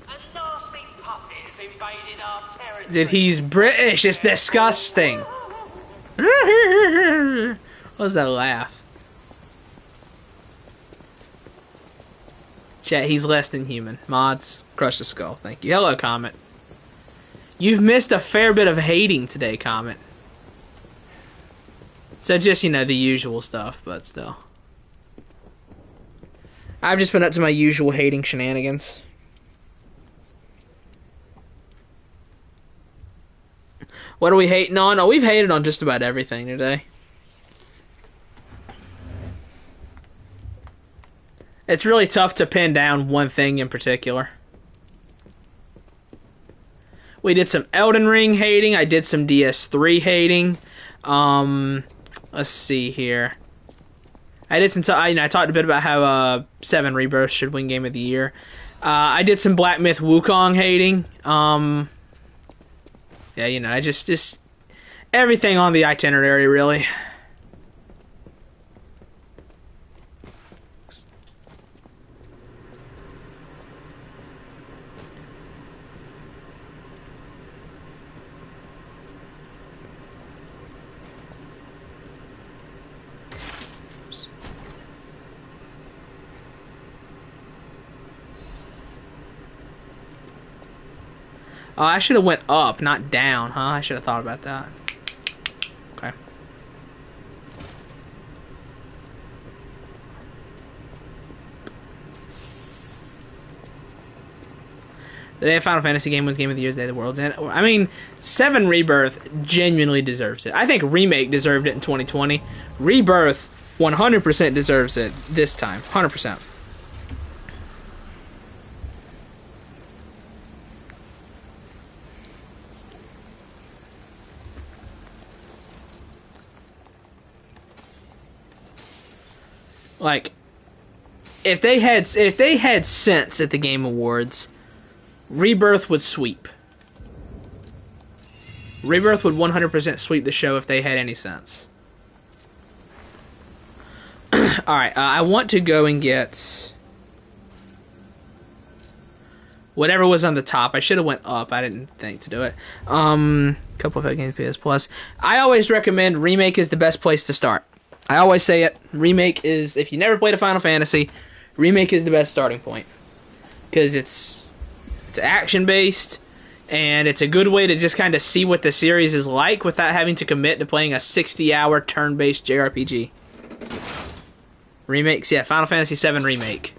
A nasty puppet has invaded our territory. Dude, he's British. It's disgusting. What was that laugh? Chat, he's less than human. Mods, crush the skull. Thank you. Hello, Comet. You've missed a fair bit of hating today, Comet. So just, the usual stuff, but still. I've just been up to my usual hating shenanigans. What are we hating on? Oh, we've hated on just about everything today. It's really tough to pin down one thing in particular. We did some Elden Ring hating. I did some DS3 hating. Let's see here. I did some. I talked a bit about how 7 Rebirth should win Game of the Year. I did some Black Myth Wukong hating. Yeah, I just everything on the itinerary really. Oh, I should have went up, not down, huh? I should have thought about that. Okay. The day a Final Fantasy game wins Game of the Year, Day of the World's End. I mean, 7 Rebirth genuinely deserves it. I think Remake deserved it in 2020. Rebirth 100% deserves it this time. 100%. Like, if they had sense at the Game Awards, Rebirth would sweep. Rebirth would 100% sweep the show if they had any sense. Alright, I want to go and get whatever was on the top. I should have went up. I didn't think to do it. Couple of games PS Plus. I always recommend Remake is the best place to start. I always say it. Remake is, if you never played a Final Fantasy, Remake is the best starting point. Because it's action-based, and it's a good way to just kind of see what the series is like without having to commit to playing a 60-hour turn-based JRPG. Remakes, yeah, Final Fantasy VII Remake.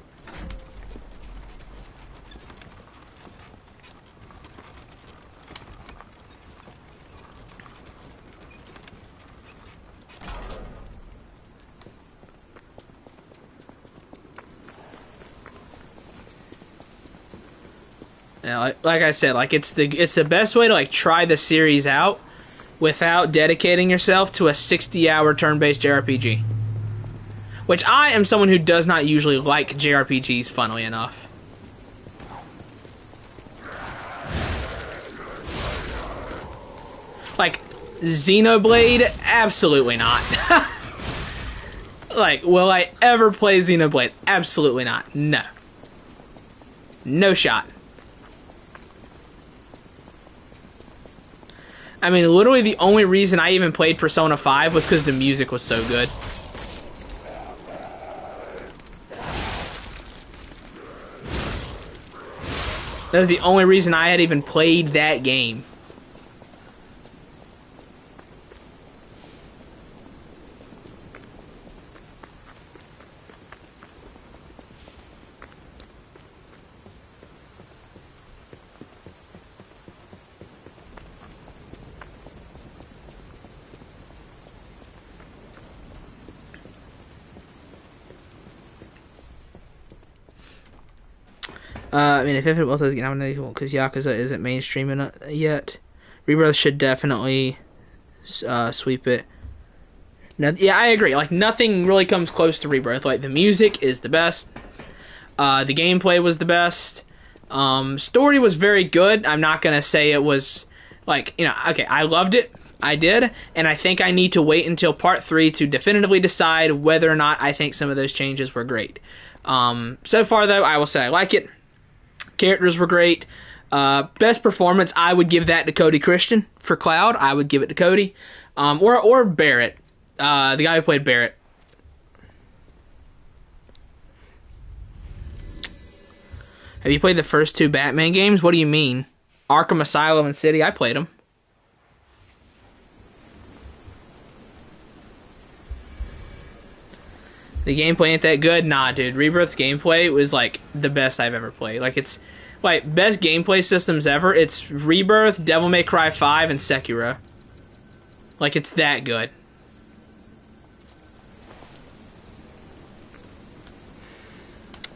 Yeah, like I said, like it's the best way to like try the series out without dedicating yourself to a 60-hour turn-based JRPG. Which I am someone who does not usually like JRPGs, funnily enough. Xenoblade? Absolutely not. Like, will I ever play Xenoblade? Absolutely not. No. No shot. I mean, literally the only reason I even played Persona 5 was because the music was so good. That was the only reason I had even played that game. I mean, if Infinite Wealth doesn't get nominated, because Yakuza isn't mainstream yet, Rebirth should definitely sweep it. Now, yeah, I agree. Like, nothing really comes close to Rebirth. Like, the music is the best. The gameplay was the best. Story was very good. I'm not going to say it was, like, you know, okay, I loved it. I did. And I think I need to wait until Part 3 to definitively decide whether or not I think some of those changes were great. So far, though, I will say I like it. Characters were great. Best performance, I would give that to Cody Christian for Cloud. I would give it to Cody. Or Barrett. The guy who played Barrett. Have you played the first two Batman games? What do you mean? Arkham Asylum and City? I played them. The gameplay ain't that good? Nah, dude. Rebirth's gameplay was, like, the best I've ever played. Like, it's, like, best gameplay systems ever. It's Rebirth, Devil May Cry 5, and Sekiro. Like, it's that good.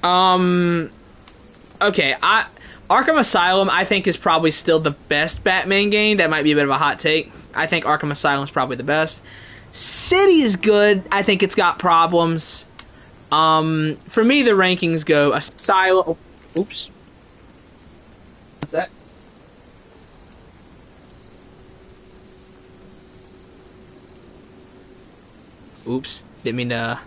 Okay, Arkham Asylum, I think, is probably still the best Batman game. That might be a bit of a hot take. I think Arkham Asylum is probably the best. City is good. I think it's got problems. For me, the rankings go Asylum. Oops. What's that? Oops. Didn't mean to.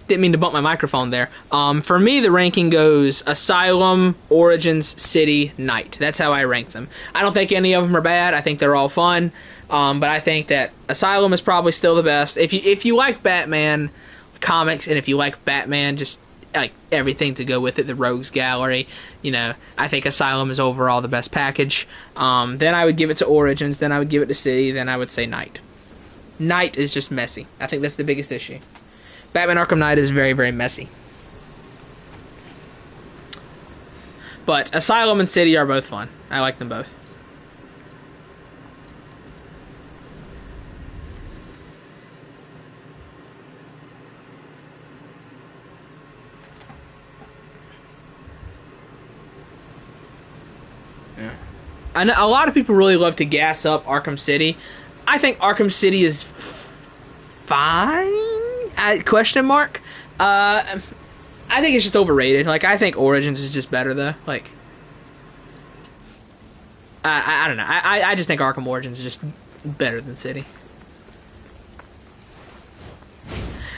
Didn't mean to bump my microphone there. For me, the ranking goes Asylum, Origins, City, Night. That's how I rank them. I don't think any of them are bad. I think they're all fun. But I think that Asylum is probably still the best. If you like Batman comics, and if you like Batman, just like everything to go with it, the Rogues Gallery, you know, I think Asylum is overall the best package. Then I would give it to Origins. Then I would give it to City. Then I would say Night. Night is just messy. I think that's the biggest issue. Batman Arkham Knight is very, very messy. But Asylum and City are both fun. I like them both. Yeah. I know a lot of people really love to gas up Arkham City. I think Arkham City is fine? Question mark? I think it's just overrated. Like, I think Origins is just better, though. Like, I don't know. I just think Arkham Origins is just better than City.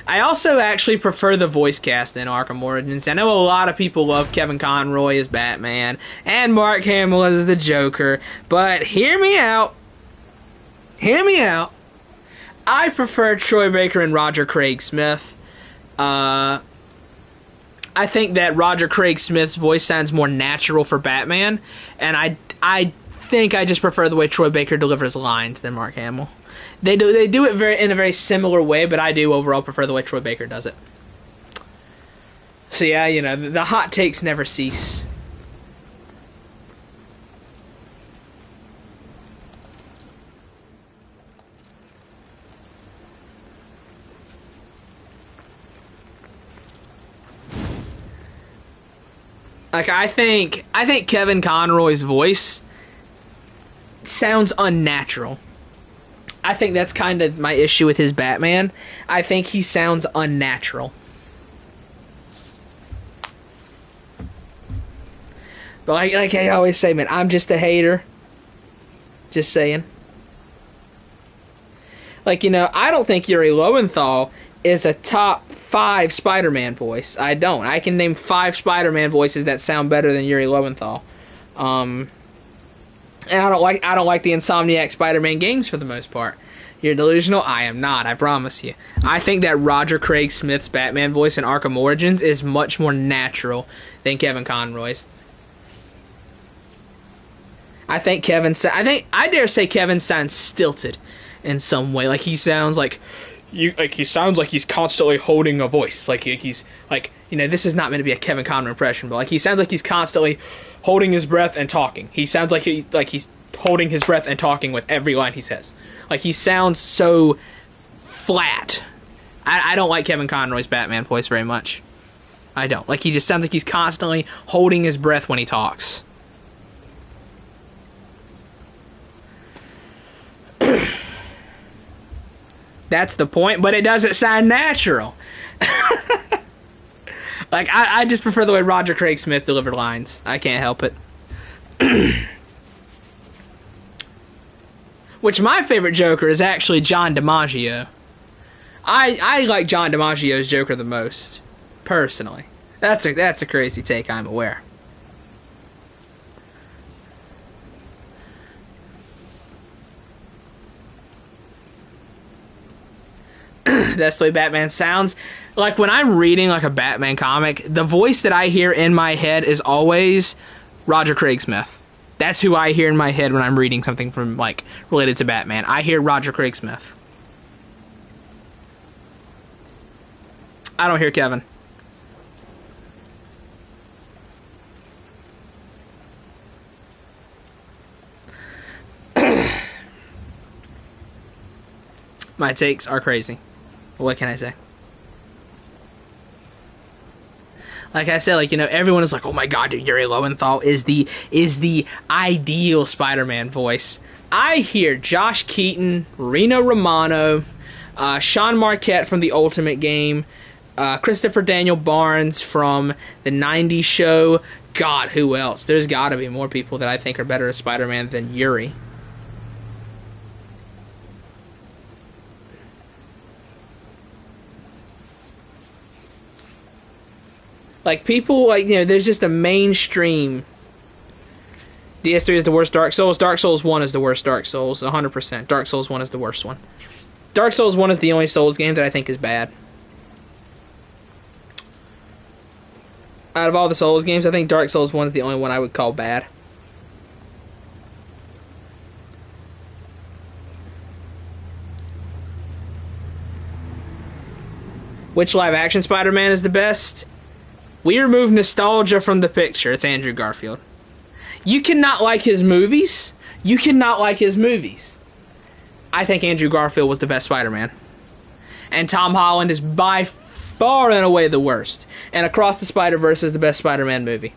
I also actually prefer the voice cast in Arkham Origins. I know a lot of people love Kevin Conroy as Batman and Mark Hamill as the Joker, but hear me out. Hear me out. I prefer Troy Baker and Roger Craig Smith. I think that Roger Craig Smith's voice sounds more natural for Batman, and I think I just prefer the way Troy Baker delivers lines than Mark Hamill. They do it in a very similar way, but I do overall prefer the way Troy Baker does it. So yeah, you know, the hot takes never cease. Like, I think Kevin Conroy's voice sounds unnatural. I think that's kind of my issue with his Batman. I think he sounds unnatural. But like I always say, man, I'm just a hater. Just saying. Like, I don't think Yuri Lowenthal is a top 5 Spider-Man voice. I don't. I can name 5 Spider-Man voices that sound better than Yuri Lowenthal. And I don't like the Insomniac Spider-Man games for the most part. You're delusional? I am not, I promise you. I think that Roger Craig Smith's Batman voice in Arkham Origins is much more natural than Kevin Conroy's. I dare say Kevin sounds stilted in some way. Like he sounds he's constantly holding a voice. Like he's this is not meant to be a Kevin Conroy impression, but like he sounds like he's constantly holding his breath and talking. He sounds like he's holding his breath and talking with every line he says. Like he sounds so flat. I don't like Kevin Conroy's Batman voice very much. I don't. Like he just sounds like he's constantly holding his breath when he talks. That's the point, but it doesn't sound natural. Like, I just prefer the way Roger Craig Smith delivered lines. I can't help it. Which, my favorite Joker is actually John DiMaggio. I like John DiMaggio's Joker the most, personally. That's a crazy take, I'm aware. That's the way Batman sounds. Like when I'm reading like a Batman comic, the voice that I hear in my head is always Roger Craig Smith. That's who I hear in my head when I'm reading something from like related to Batman. I hear Roger Craig Smith. I don't hear Kevin. My takes are crazy. What can I say? Like I said, everyone is like, oh my god, dude, Yuri Lowenthal is the ideal Spider-Man voice. I hear Josh Keaton, Reno Romano, Sean Marquette from The Ultimate Game, Christopher Daniel Barnes from the 90s show. God, who else? There's gotta be more people that I think are better as Spider-Man than Yuri. Like, people, there's just a mainstream. DS3 is the worst Dark Souls. Dark Souls 1 is the worst Dark Souls, 100%. Dark Souls 1 is the worst one. Dark Souls 1 is the only Souls game that I think is bad. Out of all the Souls games, I think Dark Souls 1 is the only one I would call bad. Which live-action Spider-Man is the best? We remove nostalgia from the picture. It's Andrew Garfield. You cannot like his movies. You cannot like his movies. I think Andrew Garfield was the best Spider-Man. And Tom Holland is by far and away the worst. And Across the Spider-Verse is the best Spider-Man movie.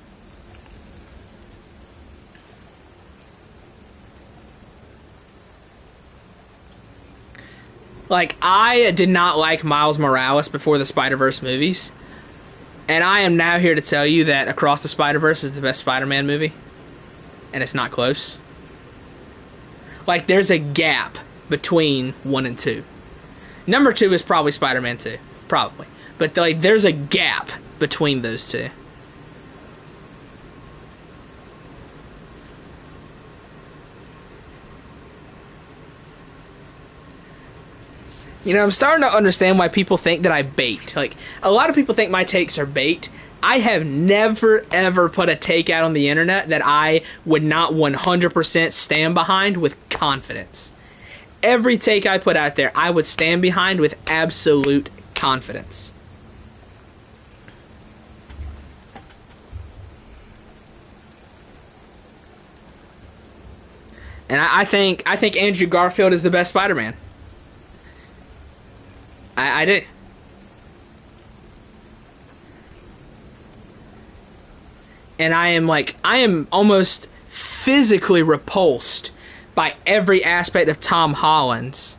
Like, I did not like Miles Morales before the Spider-Verse movies. And I am now here to tell you that Across the Spider-Verse is the best Spider-Man movie. And it's not close. Like, there's a gap between 1 and 2. Number 2 is probably Spider-Man 2. Probably. But, there's a gap between those two. I'm starting to understand why people think that I bait. Like, a lot of people think my takes are bait. I have never, ever put a take out on the internet that I would not 100% stand behind with confidence. Every take I put out there, I would stand behind with absolute confidence. And I think Andrew Garfield is the best Spider-Man. I did. And I am almost physically repulsed by every aspect of Tom Holland's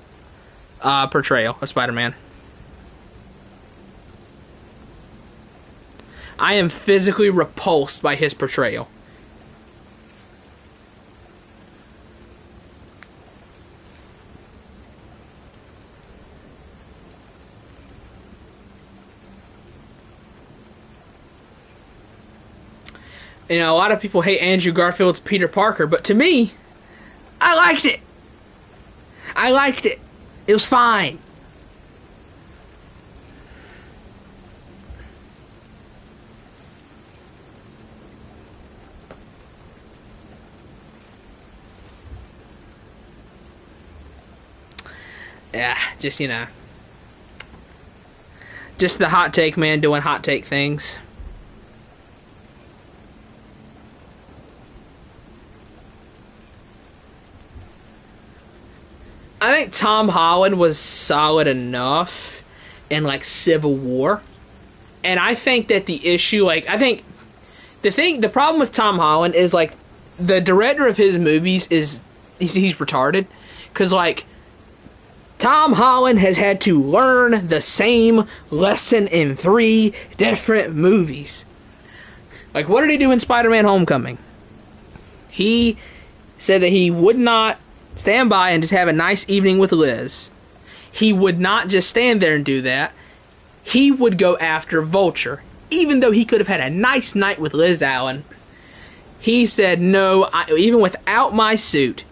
portrayal of Spider-Man. I am physically repulsed by his portrayal. You know, a lot of people hate Andrew Garfield's Peter Parker, but to me, I liked it. I liked it. It was fine. Yeah, just, you know. Just the hot take man doing hot take things. I think Tom Holland was solid enough in, like, Civil War. And I think that the issue, like, I think the problem with Tom Holland is, like, the director of his movies he's retarded. Because, like, Tom Holland has had to learn the same lesson in 3 different movies. Like, what did he do in Spider-Man Homecoming? He said that he would not stand by and just have a nice evening with Liz. He would not just stand there and do that. He would go after Vulture. Even though he could have had a nice night with Liz Allen, he said, no, even without my suit,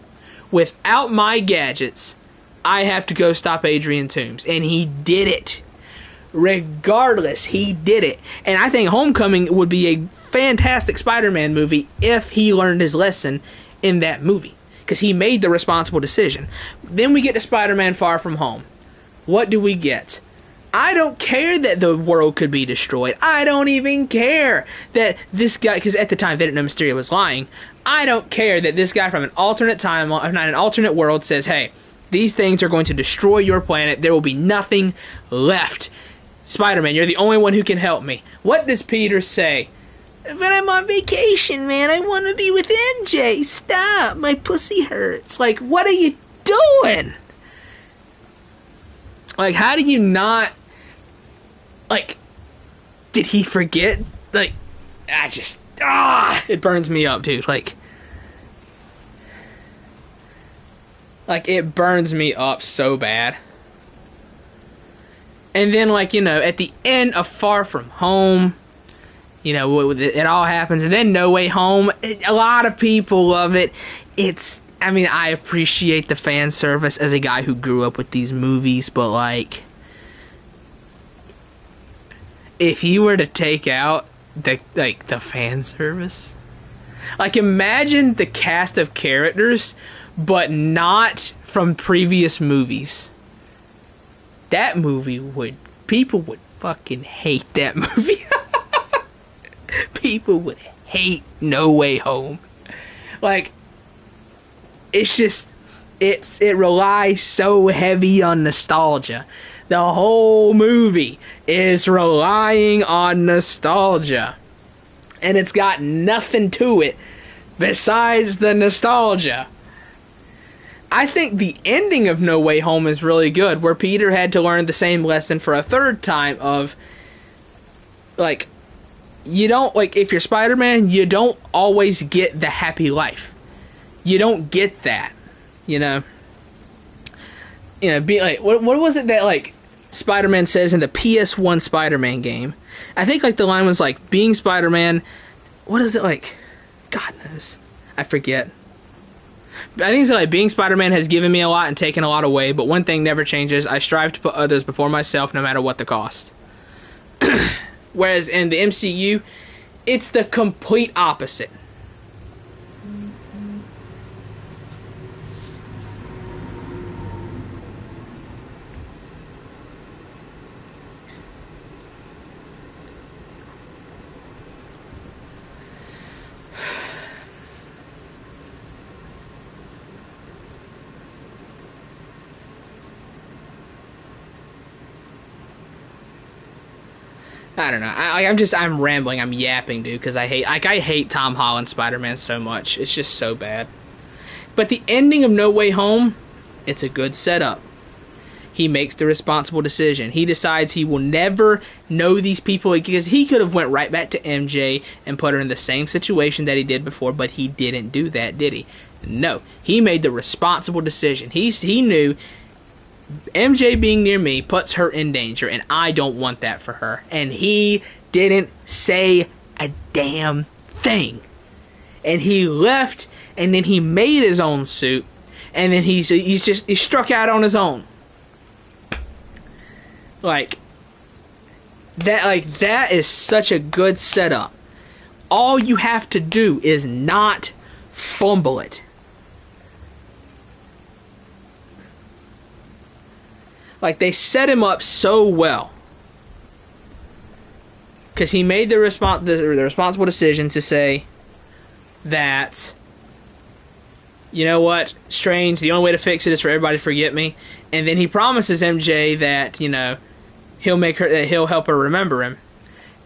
without my gadgets, I have to go stop Adrian Toomes. And he did it. Regardless, he did it. And I think Homecoming would be a fantastic Spider-Man movie if he learned his lesson in that movie. Because he made the responsible decision. Then we get to Spider-Man Far From Home. What do we get? I don't care that the world could be destroyed. I don't even care that this guy, because at the time they didn't know Mysterio was lying. I don't care that this guy from an alternate time, not an alternate world, says, hey, these things are going to destroy your planet. There will be nothing left. Spider-Man, you're the only one who can help me. What does Peter say? But I'm on vacation, man. I want to be with MJ. Stop. My pussy hurts. Like, what are you doing? Like, how do you not... Like, did he forget? Like, it burns me up, dude. Like, it burns me up so bad. And then, like, you know, at the end of Far From Home, you know, it all happens. And then No Way Home, a lot of people love it. I mean, I appreciate the fan service as a guy who grew up with these movies, but, like, if you were to take out the fan service, like, imagine the cast of characters, but not from previous movies. That movie people would fucking hate that movie. People would hate No Way Home. Like, it's just, it relies so heavy on nostalgia. The whole movie is relying on nostalgia. And it's got nothing to it besides the nostalgia. I think the ending of No Way Home is really good, where Peter had to learn the same lesson for a third time of, like, you don't, like, if you're Spider-Man, you don't always get the happy life. You don't get that, you know? You know, be like, what was it that, like, Spider-Man says in the PS1 Spider-Man game? I think, like, the line was, like, being Spider-Man, what is it, like? God knows. I forget. I think it's like, being Spider-Man has given me a lot and taken a lot away, but one thing never changes. I strive to put others before myself, no matter what the cost. Whereas in the MCU, it's the complete opposite. I don't know. I'm rambling. I'm yapping, dude, because I hate Tom Holland Spider-Man so much. It's just so bad. But the ending of No Way Home, it's a good setup. He makes the responsible decision. He decides he will never know these people, because he could have went right back to MJ and put her in the same situation that he did before, but he didn't do that, did he? No. He made the responsible decision. He knew MJ being near me puts her in danger, and I don't want that for her. And he didn't say a damn thing. And he left, and then he made his own suit, and then he struck out on his own. Like that is such a good setup. All you have to do is not fumble it. Like, they set him up so well. Because he made the responsible decision to say that, you know what, Strange, the only way to fix it is for everybody to forget me. And then he promises MJ that, you know, he'll help her remember him.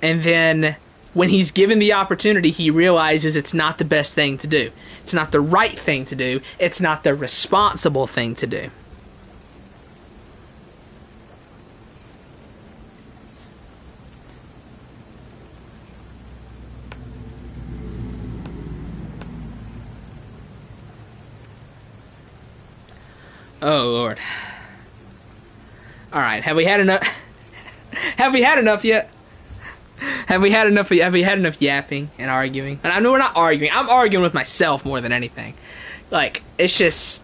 And then when he's given the opportunity, he realizes it's not the best thing to do. It's not the right thing to do. It's not the responsible thing to do. Oh Lord. All right, have we had enough? Have we had enough yet? Have we had enough yapping and arguing? And I know we're not arguing. I'm arguing with myself more than anything. Like, it's just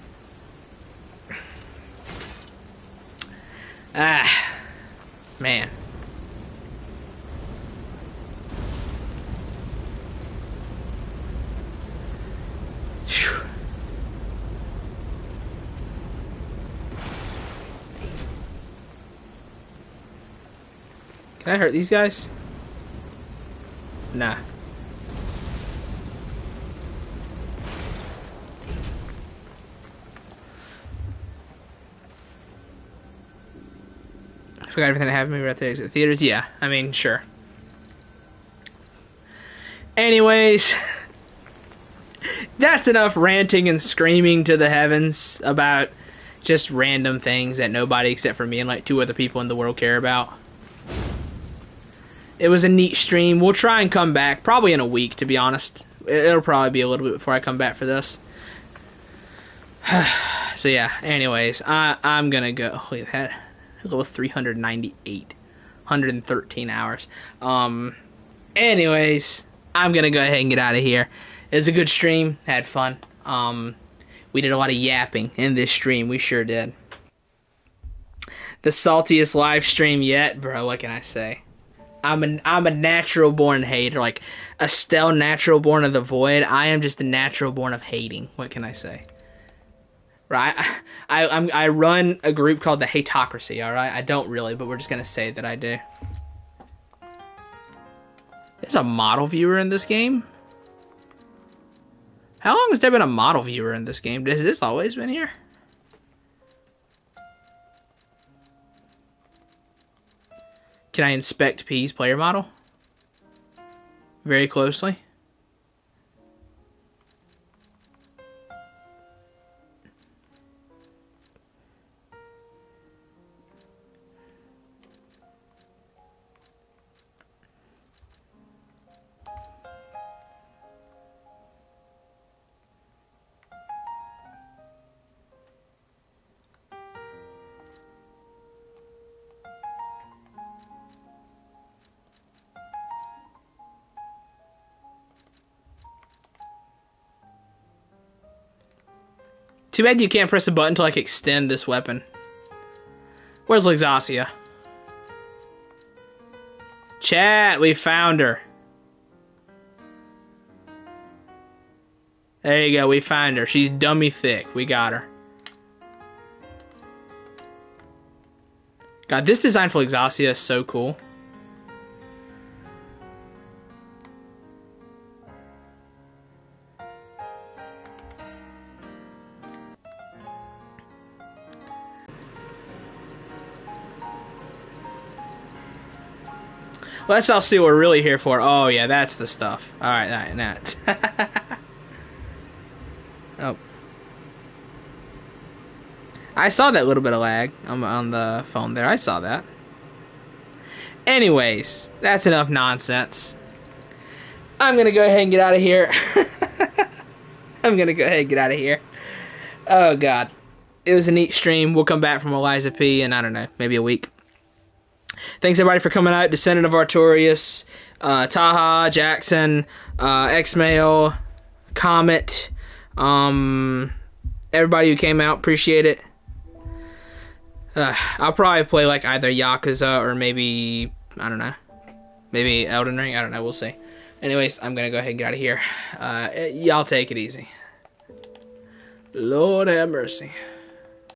man. Whew. Can I hurt these guys? Nah. I forgot everything that happened to me right there. Exit theaters? Yeah, I mean, sure. Anyways, that's enough ranting and screaming to the heavens about just random things that nobody except for me and like 2 other people in the world care about. It was a neat stream. We'll try and come back, probably in a week, to be honest. It'll probably be a little bit before I come back for this. So yeah, anyways, I'm gonna go. Wait, that a little 398, 113 hours. Anyways, I'm gonna go ahead and get out of here. It was a good stream. Had fun. We did a lot of yapping in this stream. We sure did. The saltiest live stream yet, bro. What can I say? I'm a natural born hater, like Estelle, natural born of the void. I am just a natural born of hating. What can I say? Right? I run a group called the Hatocracy. All right, I don't really, but we're just gonna say that I do. There's a model viewer in this game. How long has there been a model viewer in this game? Has this always been here? Can I inspect P's player model very closely? Too bad you can't press a button to, like, extend this weapon. Where's Luxasia? Chat, we found her. There you go, we found her. She's dummy thick. We got her. God, this design for Luxasia is so cool. Let's all see what we're really here for. Oh, yeah, that's the stuff. Alright, that. Oh. I saw that little bit of lag on the phone there. I saw that. Anyways, that's enough nonsense. I'm gonna go ahead and get out of here. I'm gonna go ahead and get out of here. Oh, God. It was a neat stream. We'll come back from Eliza P in, I don't know, maybe a week. Thanks everybody for coming out. Descendant of Artorias, Taha, Jackson, Xmail, Comet, everybody who came out, appreciate it. I'll probably play like either Yakuza or maybe, I don't know, maybe Elden Ring. I don't know, we'll see. Anyways, I'm gonna go ahead and get out of here. Y'all take it easy. Lord have mercy.